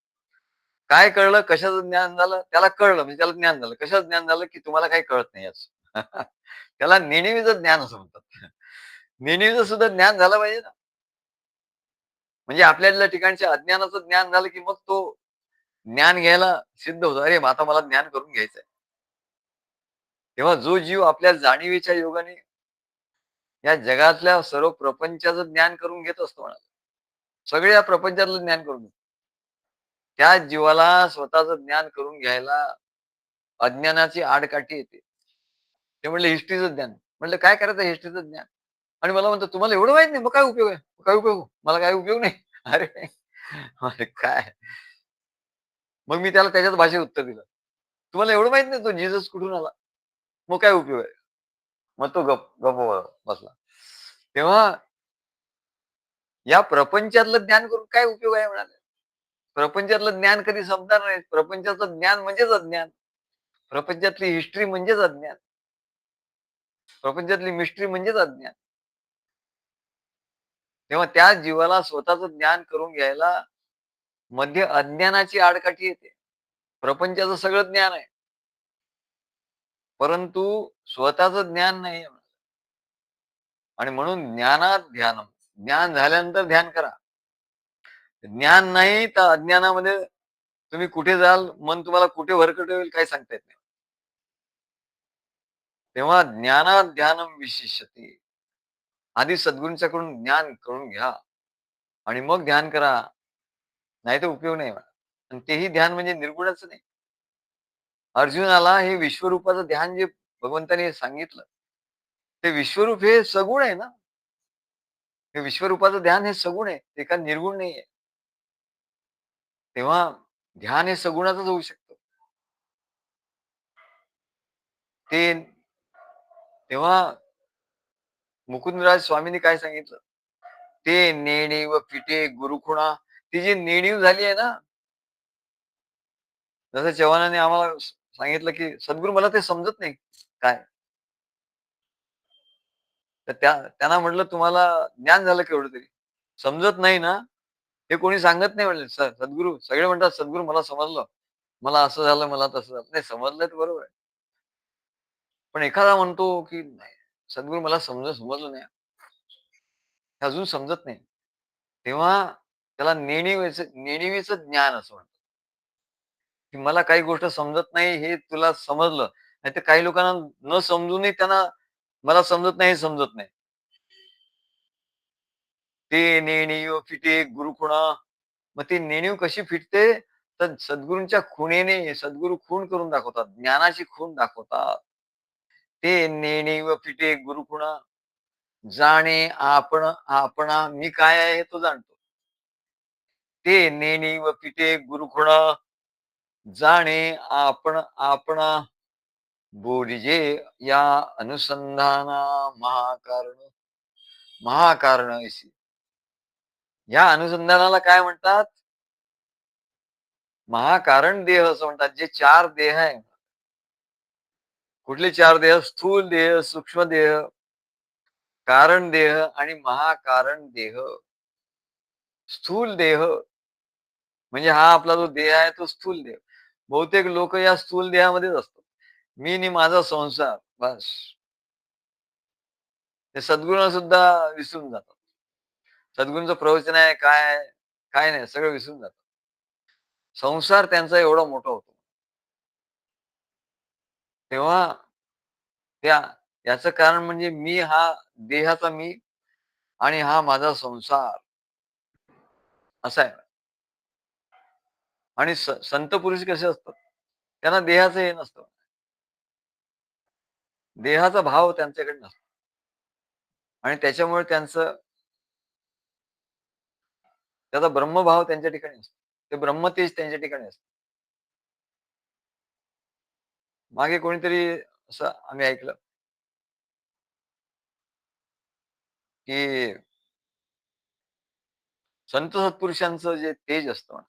काय कळलं, कशाचं ज्ञान झालं, त्याला कळलं म्हणजे त्याला ज्ञान झालं. कशाचं ज्ञान झालं, की तुम्हाला काही कळत नाही याचं. त्याला नेणिवेचं ज्ञान असं म्हणतात. नेणिवेचं सुद्धा ज्ञान झालं पाहिजे ना. म्हणजे आपल्याला ठिकाणच्या अज्ञानाचं ज्ञान झालं, की मग तो ज्ञान घ्यायला सिद्ध होतो. अरे, मग आता मला ज्ञान करून घ्यायचंय. तेव्हा जो जीव आपल्या जाणीवेच्या योगाने या जगातल्या सर्व प्रपंचाचं ज्ञान करून घेत असतो म्हणा. सगळ्या प्रपंचातलं ज्ञान करून घेतो. त्या जीवाला स्वतःचं ज्ञान करून घ्यायला अज्ञानाची आडकाठी येते. ते म्हणले हिस्ट्रीचं ज्ञान. म्हटलं काय करायचं हिस्ट्रीचं ज्ञान? आणि मला म्हणतात, "तुम्हाला एवढं माहीत नाही, मग काय उपयोग आहे? काय उपयोग? मला काय उपयोग नाही." अरे! अरे काय? मग मी त्याला त्याच्याच भाषेत उत्तर दिलं. "तुम्हाला एवढं माहीत नाही तो जीसस कुठून आला? मग काय उपयोग आहे?" मग तो गप्प बसला. तेव्हा या प्रपंचातलं ज्ञान करून काय उपयोग आहे म्हणाले. प्रपंचातलं ज्ञान कधी संपणार नाही. प्रपंचाचं ज्ञान म्हणजेच अज्ञान. प्रपंचातली हिस्ट्री म्हणजेच अज्ञान. प्रपंचातली मिस्ट्री म्हणजेच अज्ञान. तेव्हा त्या जीवाला स्वतःचं ज्ञान करून घ्यायला मध्ये अज्ञानाची आडकाठी येते. प्रपंचाचं सगळं ज्ञान आहे. परंतु स्वतःचं ज्ञान नाही. आणि म्हणून ज्ञानात ध्यानम. ज्ञान झाल्यानंतर ध्यान करा. ज्ञान नाही तर अज्ञानामध्ये तुम्ही कुठे जाल, मन तुम्हाला कुठे भरकटवेल काही सांगता येत नाही. तेव्हा ज्ञानात ध्यानम विशिष्यते. आधी सद्गुरूंच्याकडून ज्ञान करून घ्या आणि मग ध्यान करा. नाहीतर उपयोग नाही. आणि तेही ध्यान म्हणजे निर्गुणाचं नाही. अर्जुनाला हे विश्वरूपाचं ध्यान जे भगवंताने सांगितलं, ते विश्वरूप हे सगुण आहे ना. हे विश्वरूपाचं ध्यान हे सगुण आहे. ते का निर्गुण नाहीये. तेव्हा ध्यान हे सगुणाचंच होऊ शकतं. ते तेव्हा मुकुंदराज स्वामींनी काय सांगितलं? ते नेणीव फिटे गुरुखुणा. ती जी नेणीव झाली आहे ना, जसं चव्हाणांनी आम्हाला सांगितलं, की सद्गुरू मला ते समजत नाही काय. तर त्यांना म्हटलं, "तुम्हाला ज्ञान झालं केवढं तरी? समजत नाही ना, हे कोणी सांगत नाही." म्हणले. सद्गुरू सगळे म्हणतात, "सद्गुरू मला समजलं. मला असं झालं, मला तसं झालं." नाही समजलं तर बरोबर आहे. पण एखादा म्हणतो, की "नाही, सद्गुरू मला समजलं नाही. हे अजून समजत नाही." तेव्हा त्याला नेणीवीचं ज्ञान असं म्हणतात, की मला काही गोष्ट समजत नाही हे तुला समजलं. नाहीतर काही लोकांना न समजूनही त्यांना मला समजत नाही, हे समजत नाही. ते नेणीव फिटे गुरुखुणा. मग ती नेणीव कशी फिटते? तर सद्गुरूंच्या खुणेने सद्गुरू खूण करून दाखवतात. ज्ञानाची खूण दाखवतात. ते नेणीव फिटे गुरुखुणा. जाणे आपणा मी काय आहे हे तो जाणतो. ते नेणीव फिटे गुरुखुणा. जाणे आपणा बोलिजे या अनुसंधाना महाकारण महाकारण ऐसी. या अनुसंधानाला काय म्हणतात? महाकारण देह असं म्हणतात. जे 4 देह आहे. कुठले 4 देह? स्थूल देह, सूक्ष्म देह, कारण देह आणि महाकारण देह. स्थूल देह म्हणजे हा आपला जो देह आहे तो स्थूल देह. बहुतेक लोक या स्थूल देहामध्येच असतात. मी आणि माझा संसार बस. ते सद्गुरूंना सुद्धा विसरून जातात. सद्गुरूंचं प्रवचन आहे, काय आहे, काय नाही सगळं विसरून जातात. संसार त्यांचा एवढा मोठा होतो. तेव्हा त्या याचं कारण म्हणजे मी हा देहाचा मी आणि हा माझा संसार असा आहे. आणि संत पुरुष कसे असतात? त्यांना देहाचं हे नसतं. देहाचा भाव त्यांच्याकडे नसतो. आणि त्याच्यामुळे त्याचा ब्रह्मभाव त्यांच्या ठिकाणी असतो. ते ब्रह्मतेज त्यांच्या ठिकाणी असतं. मागे कोणीतरी असं आम्ही ऐकलं, की संत सत्पुरुषांचं जे तेज असतं ना,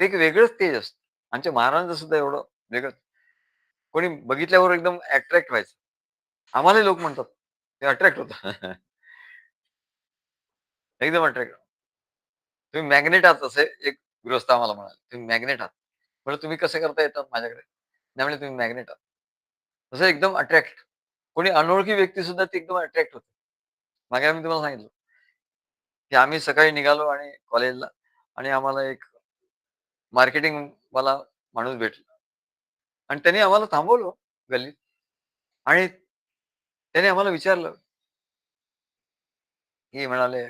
ते एक वेगळंच तेज असतं. आमच्या महाराजांचं सुद्धा एवढं वेगळंच. कोणी बघितल्यावर एकदम अट्रॅक्ट व्हायचं. आम्हालाही लोक म्हणतात, ते अट्रॅक्ट होतं. एकदम अट्रॅक्ट. तुम्ही मॅग्नेट आहात असे एक गृहस्थ आम्हाला म्हणाले. तुम्ही मॅग्नेट आहात. म्हटलं तुम्ही कसे करता येतात माझ्याकडे? नाही म्हणे तुम्ही मॅग्नेट आहात. तसं एकदम अट्रॅक्ट. कोणी अनोळखी व्यक्ती सुद्धा ती एकदम अट्रॅक्ट होते. मागे आम्ही तुम्हाला सांगितलं, की आम्ही सकाळी निघालो आणि कॉलेजला आणि आम्हाला एक मार्केटिंग वाला माणूस भेटला आणि त्याने आम्हाला थांबवलं गल्लीत आणि त्याने आम्हाला विचारलं, की म्हणाले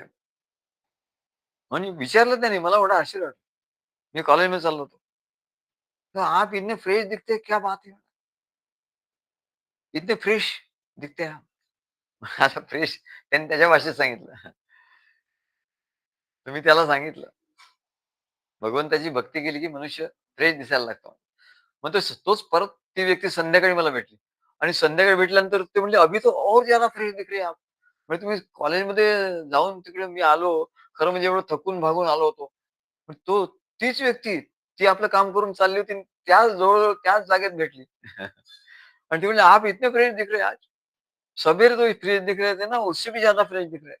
आणि विचारलं त्याने मला एवढं आश्चर्य वाटलं. मी कॉलेजमध्ये चाललो होतो. "तो आप इतने फ्रेश दिखते हैं, क्या बात है? इतने फ्रेश दिखते हैं आप." आता फ्रेश त्यांनी त्याच्या भाषेत सांगितलं. तर मी त्याला सांगितलं, भगवंताची भक्ती केली की मनुष्य फ्रेश दिसायला लागतो. मग तोच परत ती व्यक्ती संध्याकाळी मला भेटली आणि संध्याकाळी भेटल्यानंतर ते म्हणले, "अभी तो और ज्यादा फ्रेश दिख रहे आप." म्हणजे तुम्ही कॉलेजमध्ये जाऊन तिकडे मी आलो, खरं म्हणजे एवढं थकून भागून आलो होतो. पण तीच व्यक्ती, ती आपलं काम करून चालली होती, त्याच जवळ त्याच जागेत भेटली. आणि ती म्हणली, "आप इतने फ्रेश दिख रहे आज." सवेरे तो फ्रेश दिख रहे थे ना, उससे भी ज्यादा फ्रेश दिख रहे.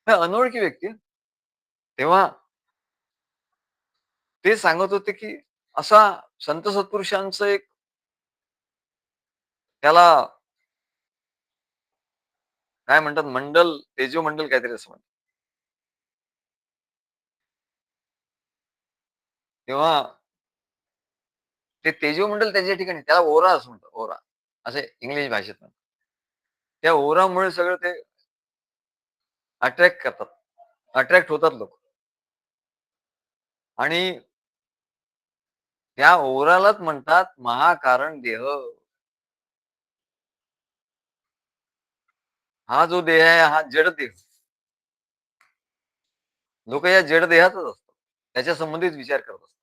म्हणजे अनोळखी व्यक्ती. तेव्हा ते सांगत होते, की असा संत सत्पुरुषांचं एक त्याला काय म्हणतात तेजोमंडल काहीतरी असं म्हणतात. तेव्हा ते तेजोमंडल त्याच्या ठिकाणी त्याला ओरा असं म्हणतात, ओरा. असे इंग्लिश भाषेत म्हणतात. त्या ओरामुळे सगळं ते अट्रॅक्ट करतात. अट्रॅक्ट होतात लोकं. आणि त्या ओरालाच म्हणतात महाकारण देह. हा जो देह आहे हा जड देह. लोकं या जड देहातच असतात. त्याच्या संबंधित विचार करत असतात.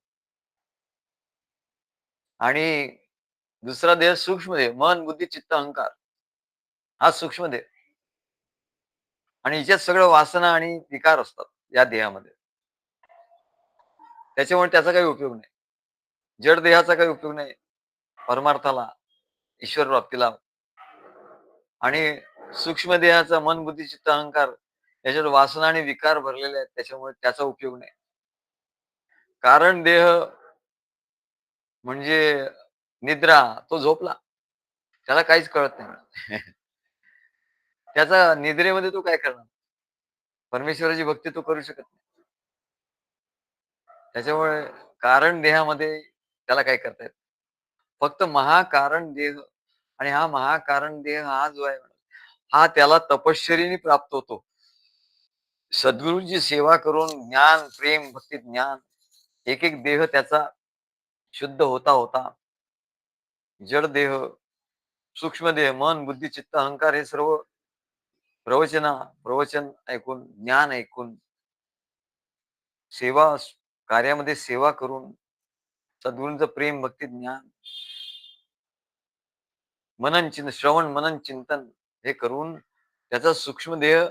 आणि दुसरा देह सूक्ष्म देह. मन, बुद्धी, चित्त, अहंकार. हा सूक्ष्म देह. आणि हिच्यात सगळं वासना आणि विकार असतात या देहामध्ये. त्याच्यामुळे त्याचा काही उपयोग नाही. जड देहाचा काही उपयोग नाही परमार्थाला, ईश्वर प्राप्तीला. आणि सूक्ष्म देहाचा मन, बुद्धी, चित्त, अहंकार याच्यात वासना आणि विकार भरलेले आहेत. त्याच्यामुळे त्याचा उपयोग नाही. कारण देह म्हणजे निद्रा, तो झोपला. त्याला काहीच कळत नाही. त्याचा निद्रेमध्ये तो काय करणार? परमेश्वराची भक्ती तो करू शकत नाही. त्याच्यामुळे कारण देहामध्ये त्याला काय करता येत. फक्त महाकारण देह, आणि हा महाकारण देह हा जो आहे, हा त्याला तपश्चर्येने प्राप्त होतो. सद्गुरूंची सेवा करून ज्ञान, प्रेम, भक्ती, ज्ञान, एक एक देह त्याचा शुद्ध होता होता जड देह, सूक्ष्म देह, मन, बुद्धी, चित्त, अहंकार हे सर्व प्रवचन ऐकून, ज्ञान ऐकून, सेवा कार्यामध्ये सेवा करून, सद्गुरूंचं प्रेम, भक्ती, ज्ञान, श्रवण मनन चिंतन हे करून त्याचा सूक्ष्म देह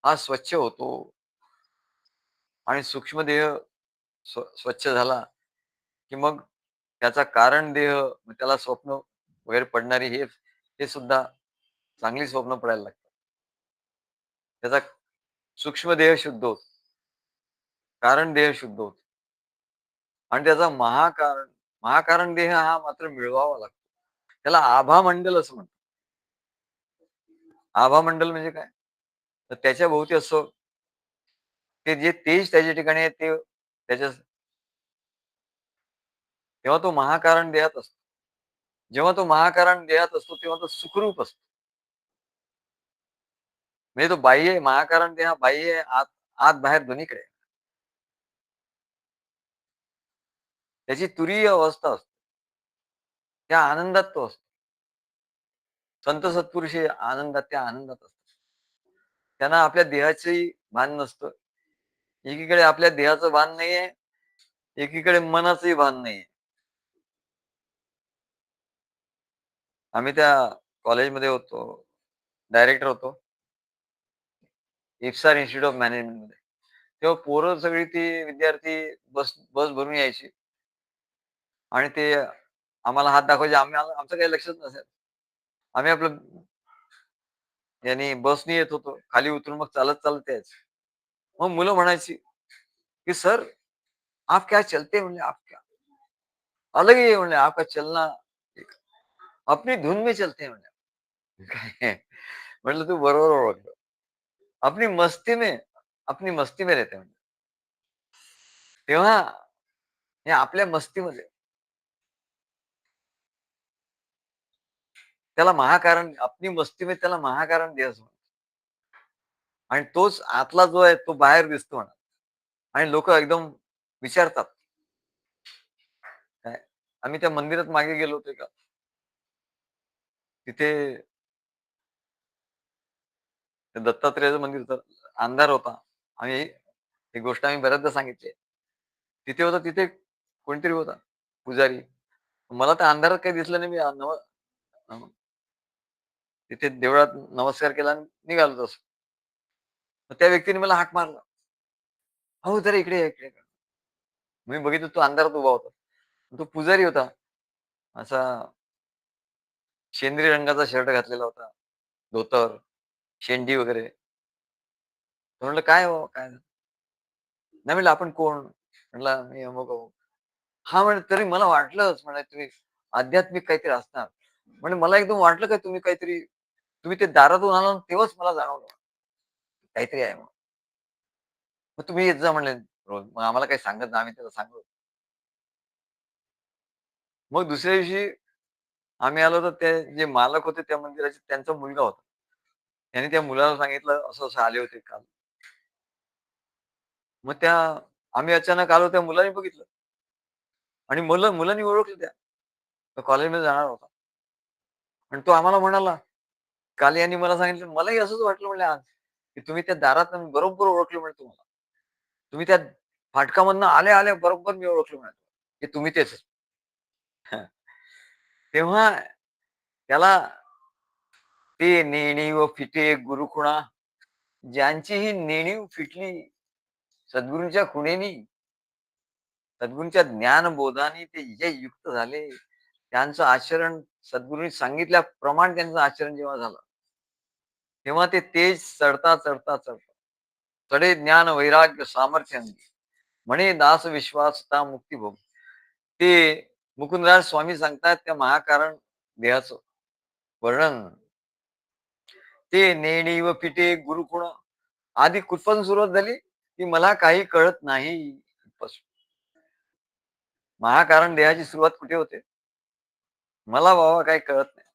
हा स्वच्छ होतो. आणि सूक्ष्म देह स्वच्छ झाला की मग त्याचा कारण देह, त्याला स्वप्न वगैरे पडणारी हे सुद्धा चांगली स्वप्न पडायला लागतात. त्याचा सूक्ष्म देह शुद्ध होतो, कारण देह शुद्ध होतो. आणि त्याचा महाकारण देह हा मात्र मिळवावा लागतो. त्याला आभा मंडल असं म्हणतात. आभा मंडल म्हणजे काय? तर त्याच्या भोवती असं ते जे तेज त्याच्या ठिकाणी आहे ते त्याच्या, तेव्हा तो महाकारण देहात असतो. जेव्हा तो महाकारण देहात असतो तेव्हा तो सुखरूप असतो. म्हणजे तो बाह्य महाकारण देह बाह्य आत आत बाहेर दोन्हीकडे. त्याची तुरीय अवस्था असते. त्या आनंदात तो असतो. संत सत्पुरुष हे आनंदात, त्या आनंदात असतात. त्यांना आपल्या देहाचंही भान नसतं. एकीकडे आपल्या देहाचं भान नाहीये, एकीकडे मनाचंही भान नाहीये. आम्ही त्या कॉलेजमध्ये होतो, डायरेक्टर होतो. इफ्सार इन्स्टिट्यूट ऑफ मॅनेजमेंट मध्ये. तेव्हा पोरं सगळी ती विद्यार्थी बस बस भरून यायची आणि ते आम्हाला हात दाखवायचे. आमचं काही लक्षच नसेल. आम्ही आपलं यानी बसनी येत होतो. खाली उतरून मग चालत चालत यायचं. मग मुलं म्हणायची, की "सर, आप क्या चलते?" म्हणले. "आप क्या अलग ही है," म्हणले. "आपका चलना अपनी धुन में चलते हैं," म्हणले. काय म्हटलं तू बरोबर ओळखलं. अपनी मस्ती में अपनी मस्ती में रहते म्हणजे. तेव्हा हे आपल्या मस्तीमध्ये त्याला महाकारण, अपनी मस्ती में त्याला महाकारण देह असं म्हणतात. आणि तोच आतला जो आहे तो बाहेर दिसतो म्हणा. आणि लोक एकदम विचारतात. काय आम्ही त्या मंदिरात मागे गेलो होतो का, तिथे ते दत्तात्रेयाचं मंदिर होतं. अंधार होता. आम्ही ही गोष्ट आम्ही बऱ्याचदा सांगितली. तिथे होता, तिथे कोणीतरी होता पुजारी. मला त्या अंधारात काही दिसलं नाही. मी तिथे देवळात नमस्कार केला आणि निघालो तसं. तर त्या व्यक्तीने मला हाक मारला. "हो जरा इकडे या, इकडे या." मी बघितलं तो अंधारात उभा होता. तो पुजारी होता. असा शेंद्री रंगाचा शर्ट घातलेला होता. धोतर, शेंडी वगैरे. तो म्हटलं, "काय हो? काय झालं?" नाही म्हणलं, "आपण कोण?" म्हटलं, "मी अमुक-अमुक." हां, म्हणे तरी मला वाटलंच म्हणे तुम्ही आध्यात्मिक काहीतरी असणार. म्हणे मला एकदम वाटलं का तुम्ही ते दारातून आला ना तेव्हाच मला जाणवलं. काहीतरी आहे म्हणून. मग तुम्ही येत जा म्हणले रोज. मग आम्हाला काही सांगत नाही. आम्ही त्याला सांगतो. मग दुसऱ्या दिवशी आम्ही आलो तर ते जे मालक होते त्या मंदिराचे त्यांचा मुलगा होता. त्याने त्या मुलाला सांगितलं, असं-असं आले होते काल. मग आम्ही अचानक आलो त्या मुलाने बघितलं आणि मुलांनी ओळखलं त्या. तो कॉलेजमध्ये जाणार होता. आणि तो आम्हाला म्हणाला, "काल यांनी मला सांगितलं." मलाही असंच वाटलं म्हणलं आज, की तुम्ही त्या दारात बरोबर ओळखलं म्हणे तुम्हाला. तुम्ही त्या फाटकामधनं आल्या-आल्या बरोबर मी ओळखलं म्हणे, की तुम्ही तेच. हं. तेव्हा त्याला ते नेणी व फिटे गुरुखुणा ज्यांची ही नेणीव फिटली सद्गुरूंच्या खुणेनी, सद्गुरूंच्या ज्ञानबोधाने ते जे युक्त झाले, त्यांचं आचरण सद्गुरूंनी सांगितल्याप्रमाणे त्यांचं आचरण जेव्हा झालं, तेव्हा ते तेज चढता, चढता, चढता. चढे ज्ञान वैराग्य सामर्थ्य अंगी. म्हणे दास विश्वासता मुक्ती भोग. ते मुकुंदराज स्वामी सांगतात त्या महाकारण देहाचं वर्णन. ते नेणी व पिटे गुरुकुण आधी कुठपासून सुरुवात झाली, की मला काही कळत नाही इथपासून. महाकारण देहाची सुरुवात कुठे होते? मला बाबा काही कळत नाही.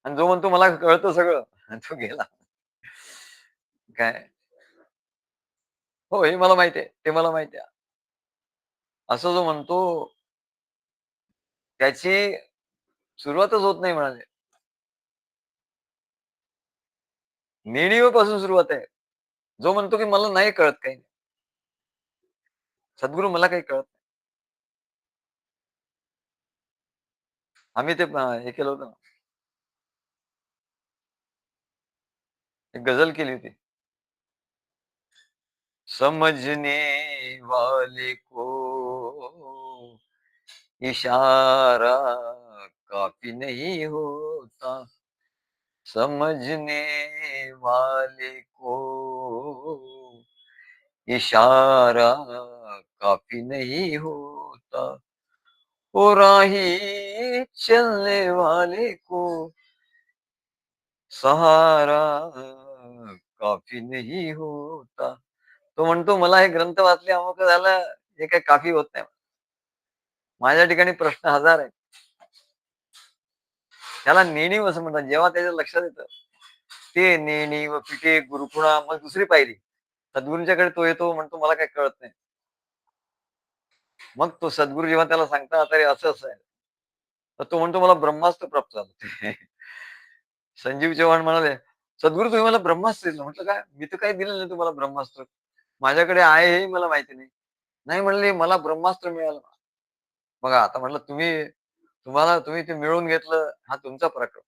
आणि जो म्हणतो मला कळतं सगळं, तो गेला. काय? हो, हे मला माहिती आहे, ते मला माहिती आहे. असं जो म्हणतो त्याची सुरुवातच होत नाही म्हणाले. नेणीवेपासून सुरुवात आहे. जो म्हणतो की मला नाही कळत काही. सद्गुरू मला काही कळत नाही. आम्ही ते हे केलं होतं ना, एक गझल केली होती. समझने वाले को इशारा काफी नहीं होता. समझने वाले को इशारा काफी नहीं होता. ओ राही चलने वाले को सहारा काफी नहीं होता. तो म्हणतो मला हे ग्रंथ वाचले अमुक झालं, हे काही काफी होत नाही. माझ्या ठिकाणी प्रश्न हजार आहेत. त्याला नेणीव असं म्हणतात. जेव्हा त्याच्या लक्षात येतं, ते नेणीव पिटे गुरुकुणा मग दुसरी पायरी. सद्गुरूंच्याकडे तो येतो म्हणतो मला काही कळत नाही. मग तो सद्गुरू जेव्हा त्याला सांगतात, "अरे असं-असं आहे." तर तो म्हणतो मला ब्रह्मास्त्र प्राप्त झालं. संजीव चव्हाण म्हणाले, "सद्गुरू तुम्ही मला ब्रह्मास्त्र दिलं." म्हटलं, "काय? मी तर काही दिलं नाही तुम्हाला ब्रह्मास्त्र. माझ्याकडे आहे हेही मला माहिती नाही." नाही म्हणले, "मला ब्रह्मास्त्र मिळालं." बघा आता म्हटलं तुम्ही ते मिळवून घेतलं हा तुमचा पराक्रम.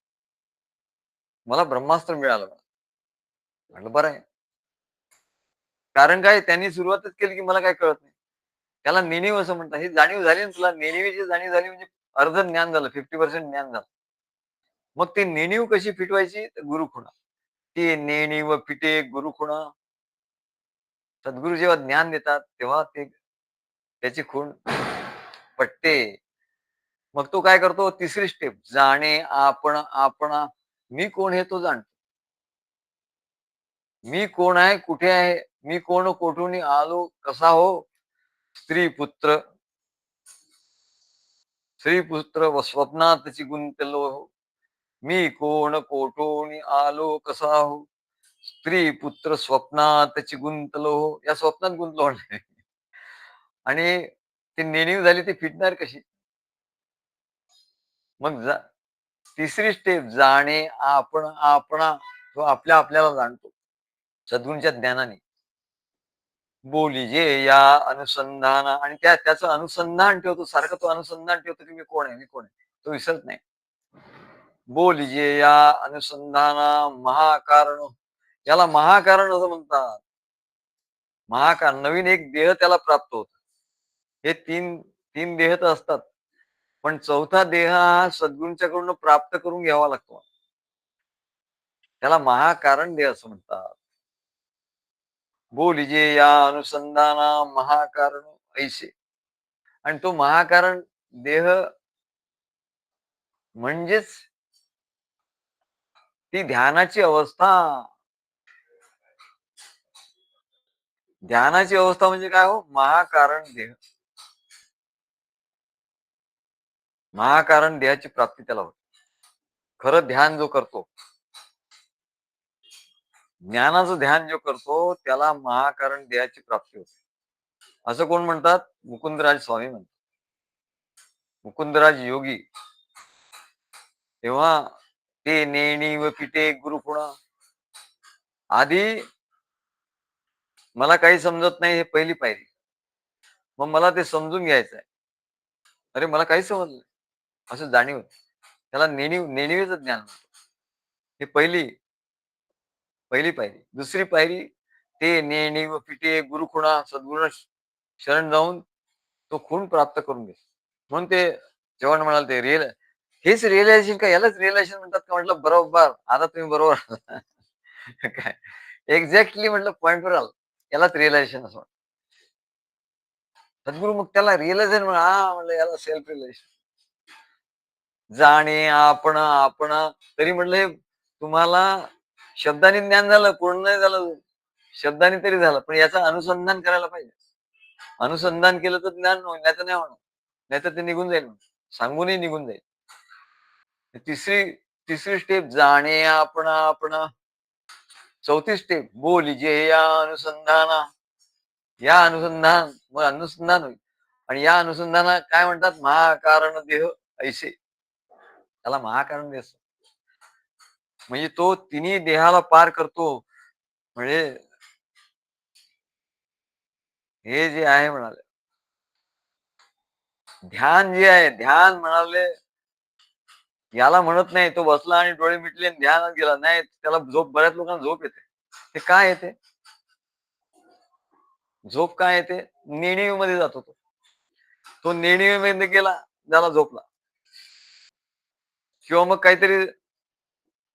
मला ब्रह्मास्त्र मिळालं. म्हटलं बरं आहे. कारण काय त्यांनी सुरुवातच केली की मला काही कळत नाही. त्याला नेणीव असं म्हणतात. ही जाणीव झाली ना तुला नेणिवेची जाणीव झाली म्हणजे अर्ध ज्ञान झालं, 50% ज्ञान झालं. मग ते नेणीव कशी फिटवायची? तर गुरुखुणा. ती नेणीव फिटे गुरुखुणा. सद्गुरू जेव्हा ज्ञान देतात, तेव्हा ते त्याची खूण पटते. मग तो काय करतो? तिसरी स्टेप जाणे आपण आपणा. मी कोण हे तो जाणतो. मी कोण आहे? कुठे आहे? मी कोण? कोठून आलो? कसा हो? स्त्री पुत्र स्त्रीपुत्र व स्वप्नातची गुंतलो. मी कोण? कोठून आलो? कसा हो? स्त्री पुत्र स्वप्नातची गुंतलो. या स्वप्नात गुंतलो नाही. आणि ती नेणीव झाली ती फिटणार कशी? मग तिसरी स्टेप जाणे आपण आपणा. तो आपल्याला जाणतो सद्गुरूंच्या ज्ञानाने. बोलिजे या अनुसंधान आणि त्याचं अनुसंधान ठेवतो सारखं तो अनुसंधान ठेवतो की मी कोण आहे मी कोण आहे तो विसरत नाही. बोलिजे या अनुसंधाना महाकारण. याला महाकारण असं म्हणतात. महाकारण नवीन एक देह त्याला प्राप्त होतो. हे तीन तीन देह तर असतात पण चौथा देह हा सद्गुरूंच्याकडून प्राप्त करून घ्यावा लागतो. त्याला महाकारण देह असं म्हणतात. बोलिजे या अनुसंधाना महाकारण ऐसे. आणि तो महाकारण देह म्हणजेच ती ध्यानाची अवस्था. ध्यानाची अवस्था म्हणजे काय हो? महाकारण देह. महाकारण देहाची प्राप्ती त्याला होते. खरं ध्यान जो करतो, ज्ञानाचं ध्यान जो करतो त्याला महाकारण देहाची प्राप्ती होते. असं कोण म्हणतात? मुकुंदराज स्वामी म्हणतात. मुकुंदराज योगी. तेव्हा ते नेणी व पिटे गुरुपुणा. आधी मला काही समजत नाही हे पहिली पायरी. मग मला ते समजून घ्यायचं आहे. अरे मला काही समजलं नाही. असं जाणीव. त्याला नेणीवेचं ज्ञान म्हणतो. ही पहिली पहिली पायरी. दुसरी पायरी ते नेणी व फिटे गुरुखुणा सद्गुरूंना शरण जाऊन तो खूण प्राप्त करून घे. म्हणून ते जेव्हा म्हणाल ते हेच रिअलायझेशन का यालाच रिअलायझेशन म्हणतात का म्हटलं बरोबर. आता तुम्ही बरोबर आला. काय एक्झॅक्टली म्हटलं पॉइंटवर आलं. यालाच रिअलायझेशन असं म्हणतात. सद्गुरू मग त्याला रिअलायझेशन म्हणलं याला सेल्फ रिअलायझेशन. जाणे आपण आपण तरी म्हटलं हे तुम्हाला शब्दाने ज्ञान झालं, पूर्ण नाही झालं. शब्दाने तरी झालं, पण याचं अनुसंधान करायला पाहिजे. अनुसंधान केलं तर ज्ञान होईल, नाहीतर नाही होणार. नाहीतर ते निघून जाईल. सांगूनही निघून जाईल. तिसरी तिसरी स्टेप जाणे आपण आपण. चौथी स्टेप बोलिजे या अनुसंधाना. या अनुसंधान मग अनुसंधान होईल. आणि या अनुसंधाना काय म्हणतात महाकारण देह ऐसे. त्याला महाकारण देह म्हणजे तो तिन्ही देहाला पार करतो. म्हणजे हे जे आहे म्हणाले ध्यान जे आहे ध्यान म्हणाले याला म्हणत नाही तो बसला आणि डोळे मिटले आणि ध्यानात गेला नाही. त्याला झोप बऱ्याच लोकांना झोप येते. ते काय येते झोप काय येते नेणीमध्ये जातो तो नेणीमध्ये गेला त्याला झोपला. किंवा मग काहीतरी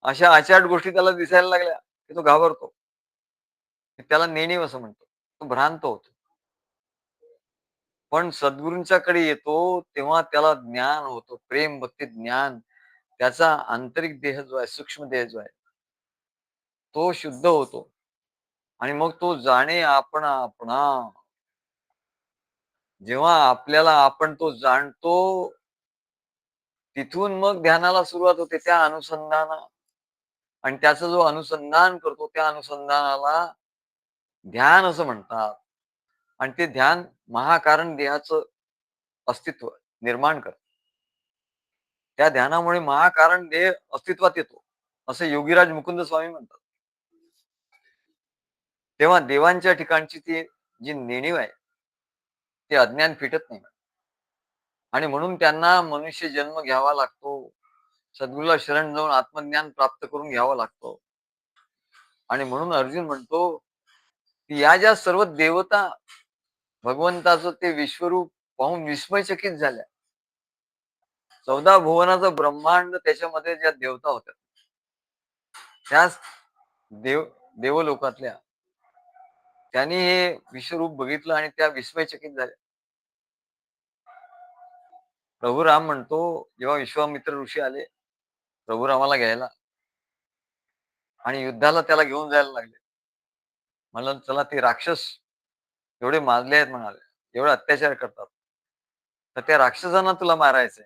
अशा आचाट गोष्टी त्याला दिसायला लागल्या की तो घाबरतो. त्याला नेणीव असं म्हणतो. तो भ्रांत होतो. पण सद्गुरूंच्याकडे येतो तेव्हा त्याला ज्ञान होतो. प्रेम भक्ती ज्ञान. त्याचा आंतरिक देह जो आहे सूक्ष्म देह जो आहे तो शुद्ध होतो. आणि मग तो जाणे आपण आपणा. जेव्हा आपल्याला आपण तो जाणतो तिथून मग ध्यानाला सुरुवात होते त्या अनुसंधाना. आणि त्याचा जो अनुसंधान करतो त्या अनुसंधानाला ध्यान असं म्हणतात. आणि ते ध्यान महाकारण देहाचं अस्तित्व निर्माण करत. त्या ध्यानामुळे महाकारण देह अस्तित्वात येतो असं योगीराज मुकुंद स्वामी म्हणतात. तेव्हा देवांच्या ठिकाणची ती जी नेणीव आहे ते अज्ञान फिटत नाही. आणि म्हणून त्यांना मनुष्य जन्म घ्यावा लागतो. सद्गुरूला शरण जाऊन आत्मज्ञान प्राप्त करून घ्यावा लागतो. आणि म्हणून अर्जुन म्हणतो की या ज्या सर्व देवता भगवंताचं ते विश्वरूप पाहून विस्मयचकित झाल्या. 14 भुवनाचं ब्रह्मांड त्याच्यामध्ये ज्या देवता होत्या त्याच देवलोकातल्या त्यांनी हे विश्वरूप बघितलं आणि त्या विस्मयचकित झाल्या. प्रभू राम म्हणतो जेव्हा विश्वामित्र ऋषी आले प्रभू रामाला घ्यायला आणि युद्धाला त्याला घेऊन जायला लागले. म्हणलं चला ते राक्षस एवढे माजले आहेत म्हणाले एवढे अत्याचार करतात तर त्या राक्षसांना तुला मारायचंय.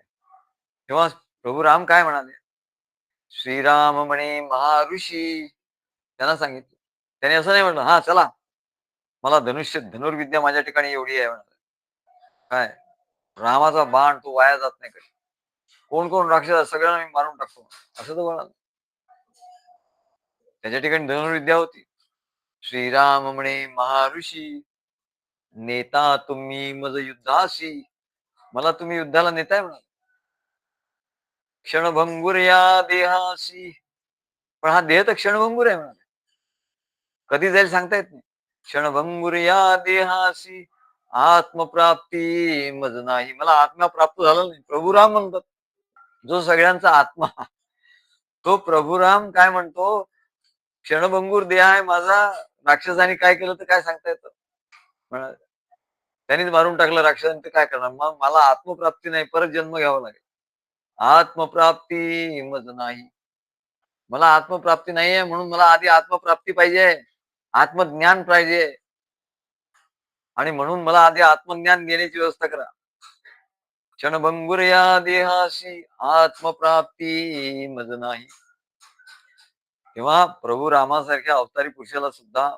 तेव्हा प्रभू राम काय म्हणाले श्रीराम म्हणे महाऋषी त्यांना सांगितलं. त्याने असं नाही म्हटलं हा चला मला धनुर्विद्या माझ्या ठिकाणी एवढी आहे म्हणाले. काय रामाचा बाण तो वाया जात नाही कधी. कोण कोण राक्षस सगळ्यांना मी मारून टाकतो असं तो म्हणाला. त्याच्या ठिकाणी धनुर्विद्या होती. श्रीराम म्हणे महाऋषी नेता तुम्ही मज युद्धाशी. मला तुम्ही युद्धाला नेताय म्हणा. क्षणभंगुर या देहाशी. पण हा देह तर क्षणभंगुर आहे म्हणा. कधी जाईल सांगता येत नाही. क्षणभंगुर या देहाशी आत्मप्राप्ती मज नाही. मला आत्मा प्राप्त झाला नाही. प्रभुराम म्हणतात जो सगळ्यांचा आत्मा तो प्रभुराम काय म्हणतो क्षणभंगूर देह आहे माझा. राक्षसाने काय केलं तर काय सांगता येतं म्हणा. त्यांनीच मारून टाकलं राक्षसाने तर काय करणार. मग मला आत्मप्राप्ती नाही परत जन्म घ्यावा लागेल. आत्मप्राप्ती मज नाही. मला आत्मप्राप्ती नाहीये म्हणून मला आधी आत्मप्राप्ती पाहिजे. आत्मज्ञान पाहिजे. आणि म्हणून मला आधी आत्मज्ञान देण्याची व्यवस्था करा. क्षणभंगुर या देहाशी आत्मप्राप्ती मज नाही. तेव्हा प्रभू रामासारख्या अवतारी पुरुषाला सुद्धा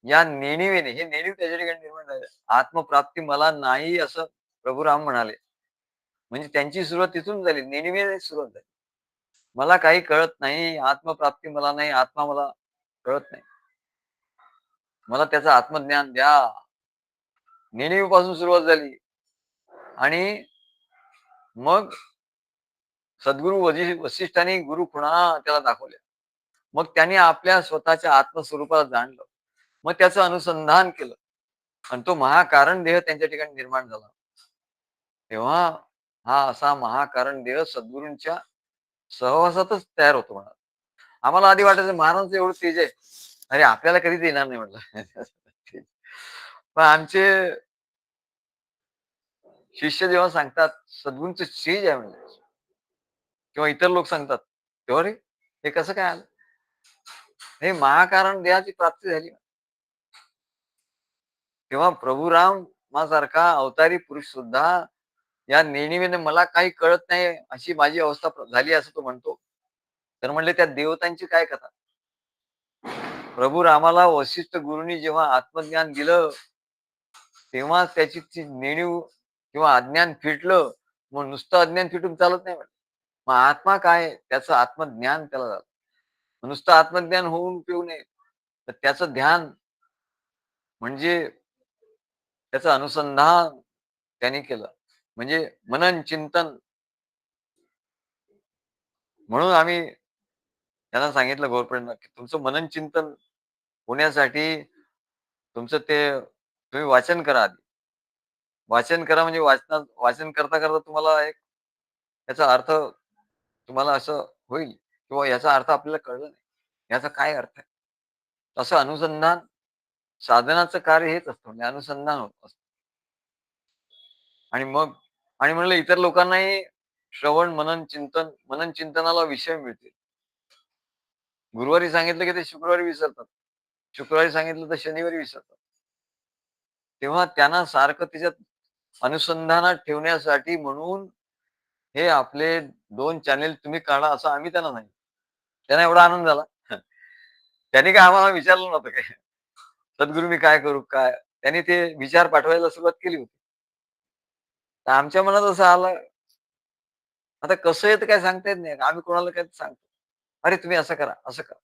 या नेणीवेने हे नेणीव त्याच्या ठिकाणी निर्माण झाले. आत्मप्राप्ती मला नाही असं प्रभू राम म्हणाले. म्हणजे त्यांची सुरुवात तिथून झाली. नेणीवेने सुरुवात झाली. मला काही कळत नाही. आत्मप्राप्ती मला नाही. आत्मा मला कळत नाही. मला त्याचं आत्मज्ञान द्या. नेणीव पासून सुरुवात झाली. आणि मग सद्गुरू वशिष्ठांनी गुरु खुणा त्याला दाखवल्या. मग त्यांनी आपल्या स्वतःच्या आत्मस्वरूपाला जाणलं. मग त्याचं अनुसंधान केलं आणि तो महाकारण देह त्यांच्या ठिकाणी निर्माण झाला. तेव्हा हा असा महाकारण देह सद्गुरूंच्या सहवासातच तयार होतो म्हणा. आम्हाला आधी वाटायचं महाराजांचं एवढं तेज आहे. अरे आपल्याला कधीच येणार नाही म्हटलं. पण आमचे शिष्य जेव्हा सांगतात सद्गुरूंचं तेज आहे म्हणजे किंवा इतर लोक सांगतात, तेव्हा रे हे कसं काय आलं? हे महाकारण देहाची प्राप्ती झाली. तेव्हा प्रभू राम सारखा अवतारी पुरुष सुद्धा या नेणिवेने मला काही कळत नाही अशी माझी अवस्था झाली असं तो म्हणतो. तर म्हणले त्या देवतांची काय कथा? प्रभू रामाला वशिष्ठ गुरूंनी जेव्हा आत्मज्ञान दिलं, तेव्हा त्याची ती नेणीव किंवा अज्ञान फिटलं. मग नुसतं अज्ञान फिटून चालत नाही म्हणे. मग आत्मा काय आहे? त्याचं आत्मज्ञान त्याला झालं. नुसतं आत्मज्ञान होऊन उपयोग नाही. तर त्याचं ध्यान म्हणजे त्याचं अनुसंधान त्यांनी केलं. म्हणजे मनन चिंतन म्हणून आम्ही त्यांना सांगितलं गौरपंडितांना, की तुमचं मनन चिंतन होण्यासाठी तुमचं ते तुम्ही वाचन करा आधी. वाचन करा म्हणजे वाचन करता तुम्हाला एक याचा अर्थ तुम्हाला असं होईल किंवा याचा अर्थ आपल्याला कळलं नाही. याचा काय अर्थ आहे? तसं अनुसंधान साधनाचं कार्य हेच असतं म्हणजे अनुसंधान होत असतं. आणि मग आणि म्हणलं इतर लोकांनाही श्रवण, मनन चिंतनाला विषय मिळतील. गुरुवारी सांगितलं की ते शुक्रवारी विसरतात. शुक्रवारी सांगितलं तर शनिवारी विसरतात. तेव्हा त्यांना सारखं त्याच्यात अनुसंधानात ठेवण्यासाठी म्हणून हे आपले 2 चॅनेल तुम्ही काढा असं आम्ही त्यांना सांगितलं. त्यांना एवढा आनंद झाला. त्यांनी काय आम्हाला विचारलं नव्हतं काय. सद्गुरू मी काय करू? काय? त्यांनी ते विचार पाठवायला सुरुवात केली होती. तर आमच्या मनात असं आलं, आता कसं आहे ते काय सांगता येत नाही. आम्ही कोणाला काय सांगतो. अरे तुम्ही असं करा, असं करा.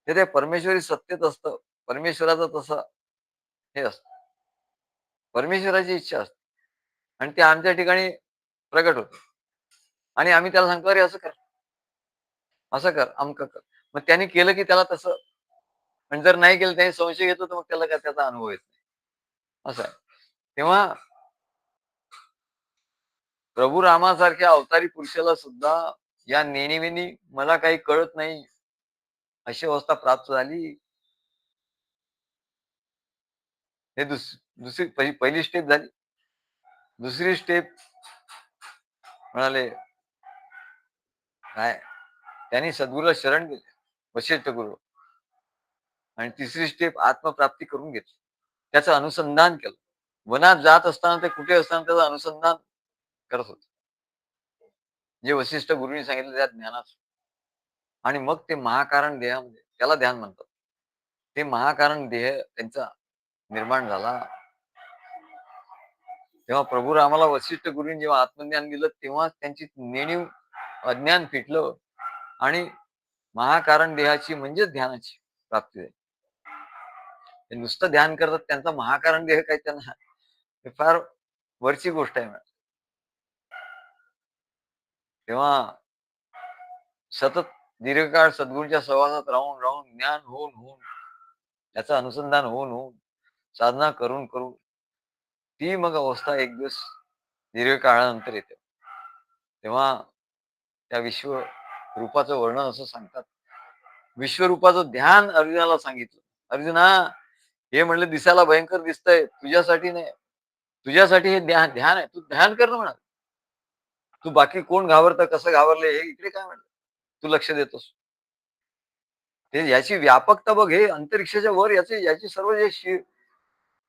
ते परमेश्वरी सत्तेत असतं. परमेश्वराचं तसं हे असतं. परमेश्वराची इच्छा असते आणि ते आमच्या ठिकाणी प्रगट होते आणि आम्ही त्याला सांगतो, "अरे असं कर, असं कर, अमकं कर." मग त्यांनी केलं की त्याला तसं आणि जर नाही केलं त्याने संशय घेतो, तर मग त्याला काय त्याचा अनुभव येत नाही. असं आहे. तेव्हा प्रभू रामासारख्या अवतारी पुरुषाला सुद्धा या नेणीवेनी मला काही कळत नाही, अशी अवस्था प्राप्त झाली. हे दुसरी पहिली स्टेप झाली. दुसरी स्टेप म्हणाले, काय? त्यांनी सद्गुरूला शरण गेले, वशिष्ठ गुरु आणि तिसरी स्टेप आत्मप्राप्ती करून घेतली. त्याचं अनुसंधान केलं. वनात जात असताना ते कुठे असताना त्याचं अनुसंधान करत होते. जे वशिष्ठ गुरूंनी सांगितलं त्या ज्ञानाचं आणि मग ते महाकारण देहामध्ये त्याला ध्यान म्हणतात. ते महाकारण देह त्यांचा निर्माण झाला. तेव्हा प्रभू रामाला वशिष्ठ गुरूंनी जेव्हा आत्मज्ञान दिलं, तेव्हा त्यांची नेणीव अज्ञान फिटलं आणि महाकारण देहाची म्हणजेच ध्यानाची प्राप्ती झाली. ते नुसतं ध्यान करतात त्यांचा महाकारण देह काही त्यांना हे फार वरची गोष्ट आहे. तेव्हा सतत दीर्घकाळ सद्गुरूंच्या सहवासात राहून ज्ञान होऊन त्याचं अनुसंधान होऊन साधना करून ती मग अवस्था एक दिवस दीर्घ काळानंतर येते. तेव्हा त्या विश्वरूपाचं वर्णन असं सांगतात. विश्वरूपाचं ध्यान अर्जुनाला सांगितलं. अर्जुना, हे म्हणलं दिसायला भयंकर दिसतंय. तुझ्यासाठी नाही. तुझ्यासाठी हे ध्यान आहे. तू ध्यान कर ना म्हणाले. तू बाकी कोण घाबरतं, कसं घाबरलंय हे इकडे काय म्हणलं. तू लक्ष देतोस. ते याची व्यापकता बघ, हे अंतरिक्षाच्या वर याची सर्व जे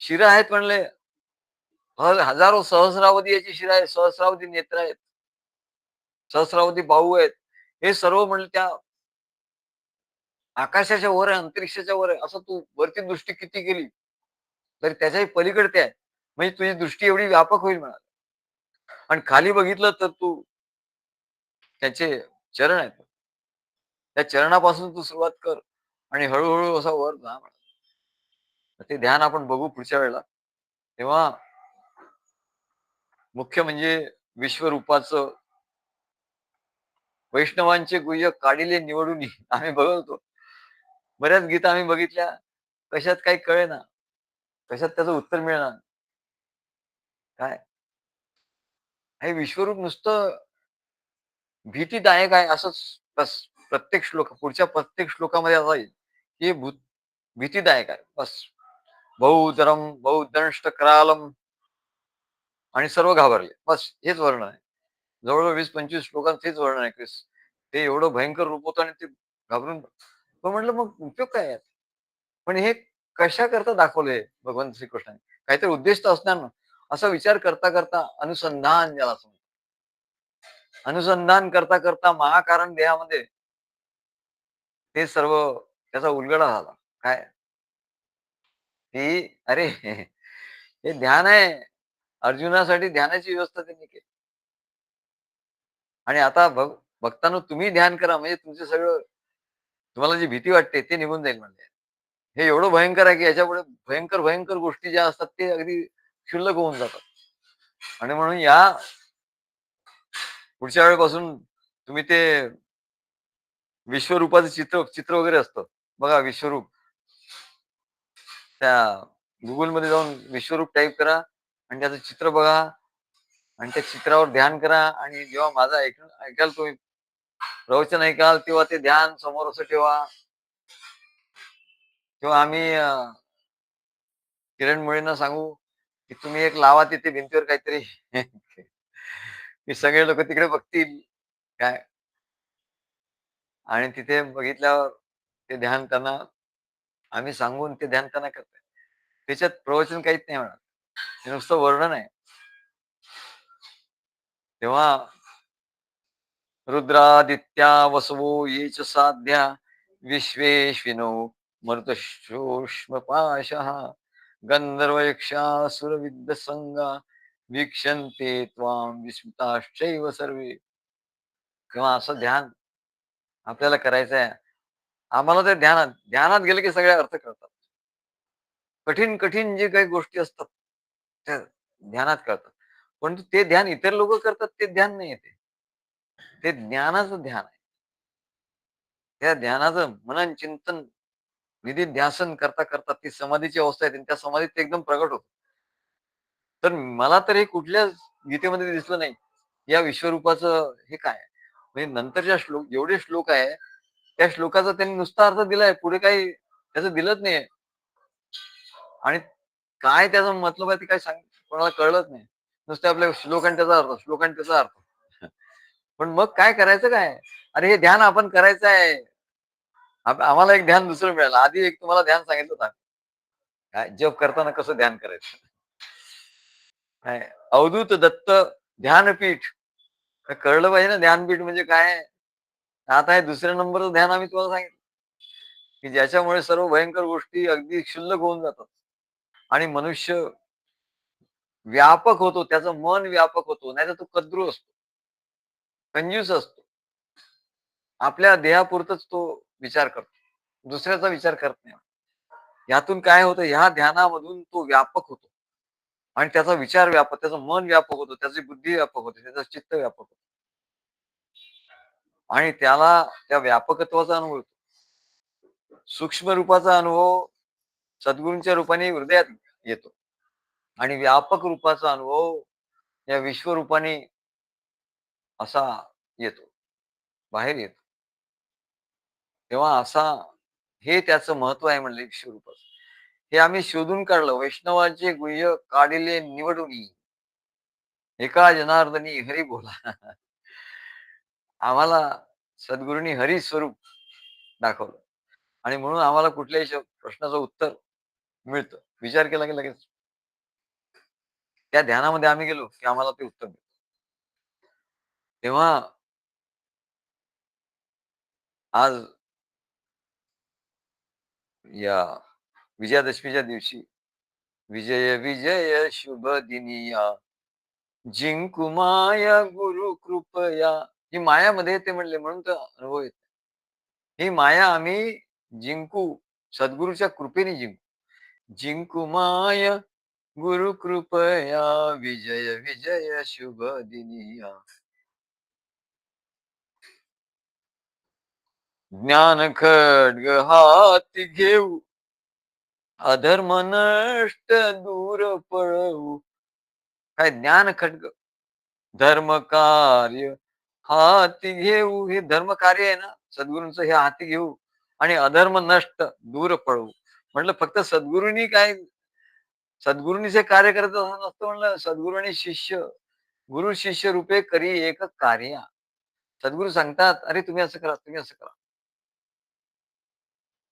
शिरा आहेत म्हणले, हजारो सहस्रावधी याची शिरा आहे, सहस्रावधी नेत्र आहेत, सहस्रावधी बाहू आहेत. हे सर्व म्हणले त्या आकाशाच्या वर आहे, अंतरिक्षाच्या वर आहे. असं तू वरती दृष्टी किती केली, तरी त्याच्याही पलीकडे ते आहे. म्हणजे तुझी दृष्टी एवढी व्यापक होईल म्हणाले. आणि खाली बघितलं तर तू त्याचे चरण आहेत. त्या चरणापासून तू सुरुवात कर आणि हळूहळू असा वर जा म्हणाले. ते ध्यान आपण बघू पुढच्या वेळेला. तेव्हा मुख्य म्हणजे विश्वरूपाचं वैष्णवांचे गुह्य काढिले निवडून आम्ही बघत होतो. बऱ्याच गीता आम्ही बघितल्या, कशात काही कळेना. कशात त्याचं उत्तर मिळेना. काय? हे विश्वरूप नुसतं भीतीदायक आहे असंच बस. प्रत्येक श्लोक पुढच्या प्रत्येक श्लोकामध्ये असा येईल, की हे भीतीदायक आहे. बस. बहुतरम बहुदंष्ट करालम आणि सर्व घाबरले. बस हेच वर्णन आहे. जवळ-जवळ 20-25 श्लोकांत हेच वर्णन आहे. ते एवढं भयंकर रूप होतं आणि ते घाबरून पण म्हटलं मग उपयोग काय आहे? पण हे कशाकरता दाखवलंय भगवान श्रीकृष्णाने? काहीतरी उद्दिष्ट असणार ना. असा विचार करता अनुसंधान ज्याला असं म्हणतात. अनुसंधान करता महाकारण देहामध्ये ते सर्व त्याचा उलगडा झाला. काय? की अरे हे ध्यान आहे. अर्जुनासाठी ध्यानाची व्यवस्था त्यांनी केली. आणि आता भक्तांनो तुम्ही ध्यान करा म्हणजे तुमचं सगळं तुम्हाला जी भीती वाटते ते निघून जाईल म्हणजे. हे एवढं भयंकर आहे की याच्यापुढे भयंकर गोष्टी ज्या असतात ते अगदी क्षुल्लक होऊन जातात. आणि म्हणून या पुढच्या वेळेपासून तुम्ही ते विश्वरूपाचं चित्र चित्र वगैरे असतं. बघा विश्वरूप. त्या Googleमध्ये जाऊन विश्वरूप टाइप करा आणि त्याचं चित्र बघा आणि त्या चित्रावर ध्यान करा आणि जेव्हा माझं ऐकाल तुम्ही प्रवचन ऐकाल तेव्हा ते ध्यान समोर असं ठेवा. किंवा आम्ही किरण मुळेंना सांगू, की तुम्ही एक लावा तिथे भिंतीवर काहीतरी की सगळे लोकं तिकडे बघतील. काय आणि तिथे बघितल्यावर ते ध्यान त्यांना आम्ही सांगून ते ध्यान त्यांना करताय. त्याच्यात प्रवचन काहीच नाही होणार. हे नुसतं वर्णन आहे. तेव्हा रुद्रादित्या वसवो ये च साध्या विश्वेश्विनो मरुतशोष्मपाशः गंधर्वयक्षासुरविद्यसंगा वीक्षन्ते त्वां विस्मिताश्चैव सर्वे. किंवा असं ध्यान आपल्याला करायचं आहे. आम्हाला ते ध्यानात ध्यानात गेले की सगळे अर्थ कळतात. कठीण जे काही गोष्टी असतात, त्या ध्यानात कळतात. परंतु ते ध्यान इतर लोकं करतात ते ध्यान नाहीये ते. ते ज्ञानाचं ध्यान आहे. त्या ध्यानाचं मनन, चिंतन, निधिध्यासन करता ती समाधीची अवस्था येते आणि त्या समाधीत ते एकदम प्रगट होतं. तर मला तर हे कुठल्याच गीतेमध्ये दिसलं नाही. या विश्वरूपाचं हे काय आहे? म्हणजे नंतरच्या जेवढे श्लोक आहे, त्या श्लोकाचा त्यांनी नुसता अर्थ दिलाय. पुढे काही त्याचं दिलंच नाहीये. आणि काय त्याचा मतलब आहे ते काही कोणाला कळलंच नाही. नुसते आपले श्लोक आणि त्याचा अर्थ, श्लोक आणि त्याचा अर्थ. पण मग काय करायचं काय? अरे हे ध्यान आपण करायचं आहे. आम्हाला एक ध्यान दुसरं मिळालं. आधी एक तुम्हाला ध्यान सांगितलं होतं. काय जप करताना कसं ध्यान करायचं? काय अवधूत दत्त ध्यानपीठ. तर कळलं पाहिजे ना ध्यानपीठ म्हणजे काय? आता हे दुसऱ्या नंबरचं ध्यान आम्ही तुम्हाला सांगितलं, की ज्याच्यामुळे सर्व भयंकर गोष्टी अगदी क्षुल्लक होऊन जातात. आणि मनुष्य व्यापक होतो. त्याचं मन व्यापक होतो. नाहीतर तो कद्रू असतो. कंजूस असतो. आपल्या देहापुरतच तो विचार करतो. दुसऱ्याचा विचार करत नाही. यातून काय होतं, ह्या ध्यानामधून तो व्यापक होतो आणि त्याचा विचार व्यापक, त्याचं मन व्यापक होतं, त्याची बुद्धी व्यापक होते, त्याचं चित्त व्यापक होतं आणि त्याला त्या व्यापकत्वाचा अनुभव येतो. सूक्ष्म रूपाचा अनुभव सद्गुरूंच्या रूपाने हृदयात येतो आणि व्यापक रूपाचा अनुभव या विश्वरूपाने असा येतो, बाहेर येतो. तेव्हा हे त्याचं महत्व आहे म्हणले विश्वरूपाचं. हे आम्ही शोधून काढलं. वैष्णवाचे गुह्य काढिले निवडुनी, एका जनार्दनी हरी बोला. आम्हाला सद्गुरूंनी हरी स्वरूप दाखवलं आणि म्हणून आम्हाला कुठल्याही प्रश्नाचं उत्तर मिळतं. विचार केला की लगेच त्या ध्यानामध्ये आम्ही गेलो, की आम्हाला ते उत्तर मिळतं. तेव्हा आज या विजयादशमीच्या दिवशी विजय विजय शुभ दिनिया जिंकू माया गुरु कृपया. ही मायामध्ये येते म्हणले म्हणून तर अनुभव येतो. ही माया आम्ही जिंकू सद्गुरूच्या कृपेने जिंकू. जिंकू माया गुरु कृपया विजय विजय शुभ दिनिया. ज्ञान खड्ग हाती घेऊ, अधर्म नष्ट दूर पळवू. काय ज्ञान खड्ग, धर्म कार्य हाती घेऊ. हे धर्म कार्य आहे ना सद्गुरूंचं, हे हाती घेऊ आणि अधर्म नष्ट दूर पळवू. म्हटलं फक्त सद्गुरूंनी काय, सद्गुरूंनी जे कार्य करत असं नसतं म्हणलं. सद्गुरू आणि शिष्य, गुरु शिष्य रूपे करी एक कार्य. सद्गुरू सांगतात, अरे तुम्ही असं करा, तुम्ही असं करा,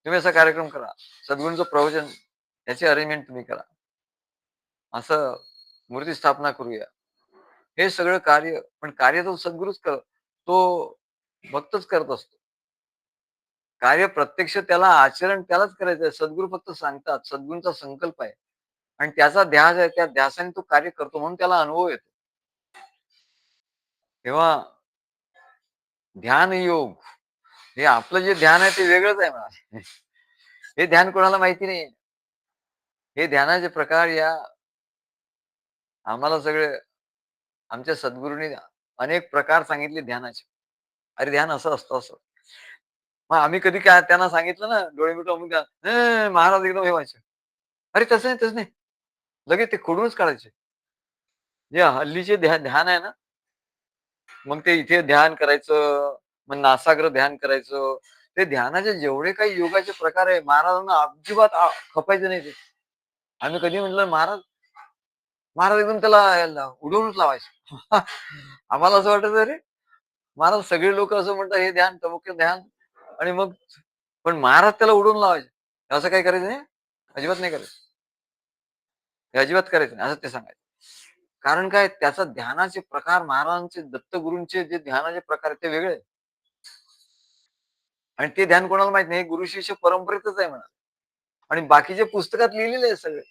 तुम्ही असा कार्यक्रम करा. सद्गुरूंचं प्रवचन, याची अरेंजमेंट तुम्ही करा. असं मूर्ती स्थापना करूया. हे सगळं कार्य, पण कार्य तो सद्गुरूच तो भक्तच करत असतो. कार्य प्रत्यक्ष त्याला आचरण त्यालाच करायचं आहे. सद्गुरू फक्त सांगतात. सद्गुरूंचा संकल्प आहे आणि त्याचा ध्यास आहे. त्या ध्यासाने तो कार्य करतो म्हणून त्याला अनुभव येतो. तेव्हा ध्यान योग, हे आपलं जे ध्यान आहे ते वेगळंच आहे म्हणा. हे ध्यान कोणाला माहिती नाही. हे ध्यानाचे प्रकार या आम्हाला सगळे आमच्या सद्गुरूंनी अनेक प्रकार सांगितले ध्यानाचे. अरे ध्यान असं असतं असं. मग आम्ही कधी काय त्यांना सांगितलं ना, डोळे मिटून अमुक ध्यान, महाराज एकदम हे व्हायचे. अरे तसं नाही, तसं नाही. लगेच ते खोडूनच काढायचे. जे हल्लीचे ध्यान आहे ना, मग ते इथे ध्यान करायचं, मग नासाग्र ध्यान करायचं. ते ध्यानाचे जेवढे काही योगाचे प्रकार आहे, महाराजांना अजिबात खपायचे नाही ते. आम्ही कधी म्हटलं महाराज, महाराज एकदम त्याला उडवूनच लावायचे. आम्हाला असं वाटायचं, अरे महाराज सगळे लोक असं म्हणतात हे ध्यान, तमुक ध्यान, आणि मग पण महाराज त्याला उडवून लावायचे. असं काही करायचं नाही, अजिबात नाही करायचं. हे अजिबात करायचं नाही असं ते सांगायचं. कारण काय, त्याचा ध्यानाचे प्रकार, महाराजांचे दत्तगुरूंचे जे ध्यानाचे प्रकार आहेत ते वेगळे. आणि ते ध्यान कोणाला माहित नाही, गुरु शिष्य परंपरेतच आहे म्हणा. आणि बाकीचे पुस्तकात लिहिलेले आहे सगळे.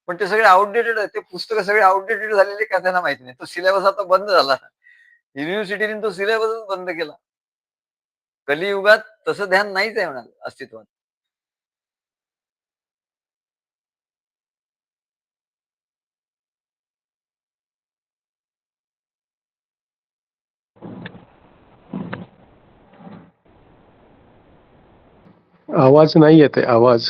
पण ते सगळे आउटडेटेड आहे. ते पुस्तकं सगळे आउटडेटेड झालेले का त्यांना माहिती नाही. तो सिलेबस आता बंद झाला. युनिव्हर्सिटीने तो सिलेबसच बंद केला. कलियुगात तसं ध्यान नाहीच आहे म्हणा अस्तित्वात. आवाज नाही येते आवाज.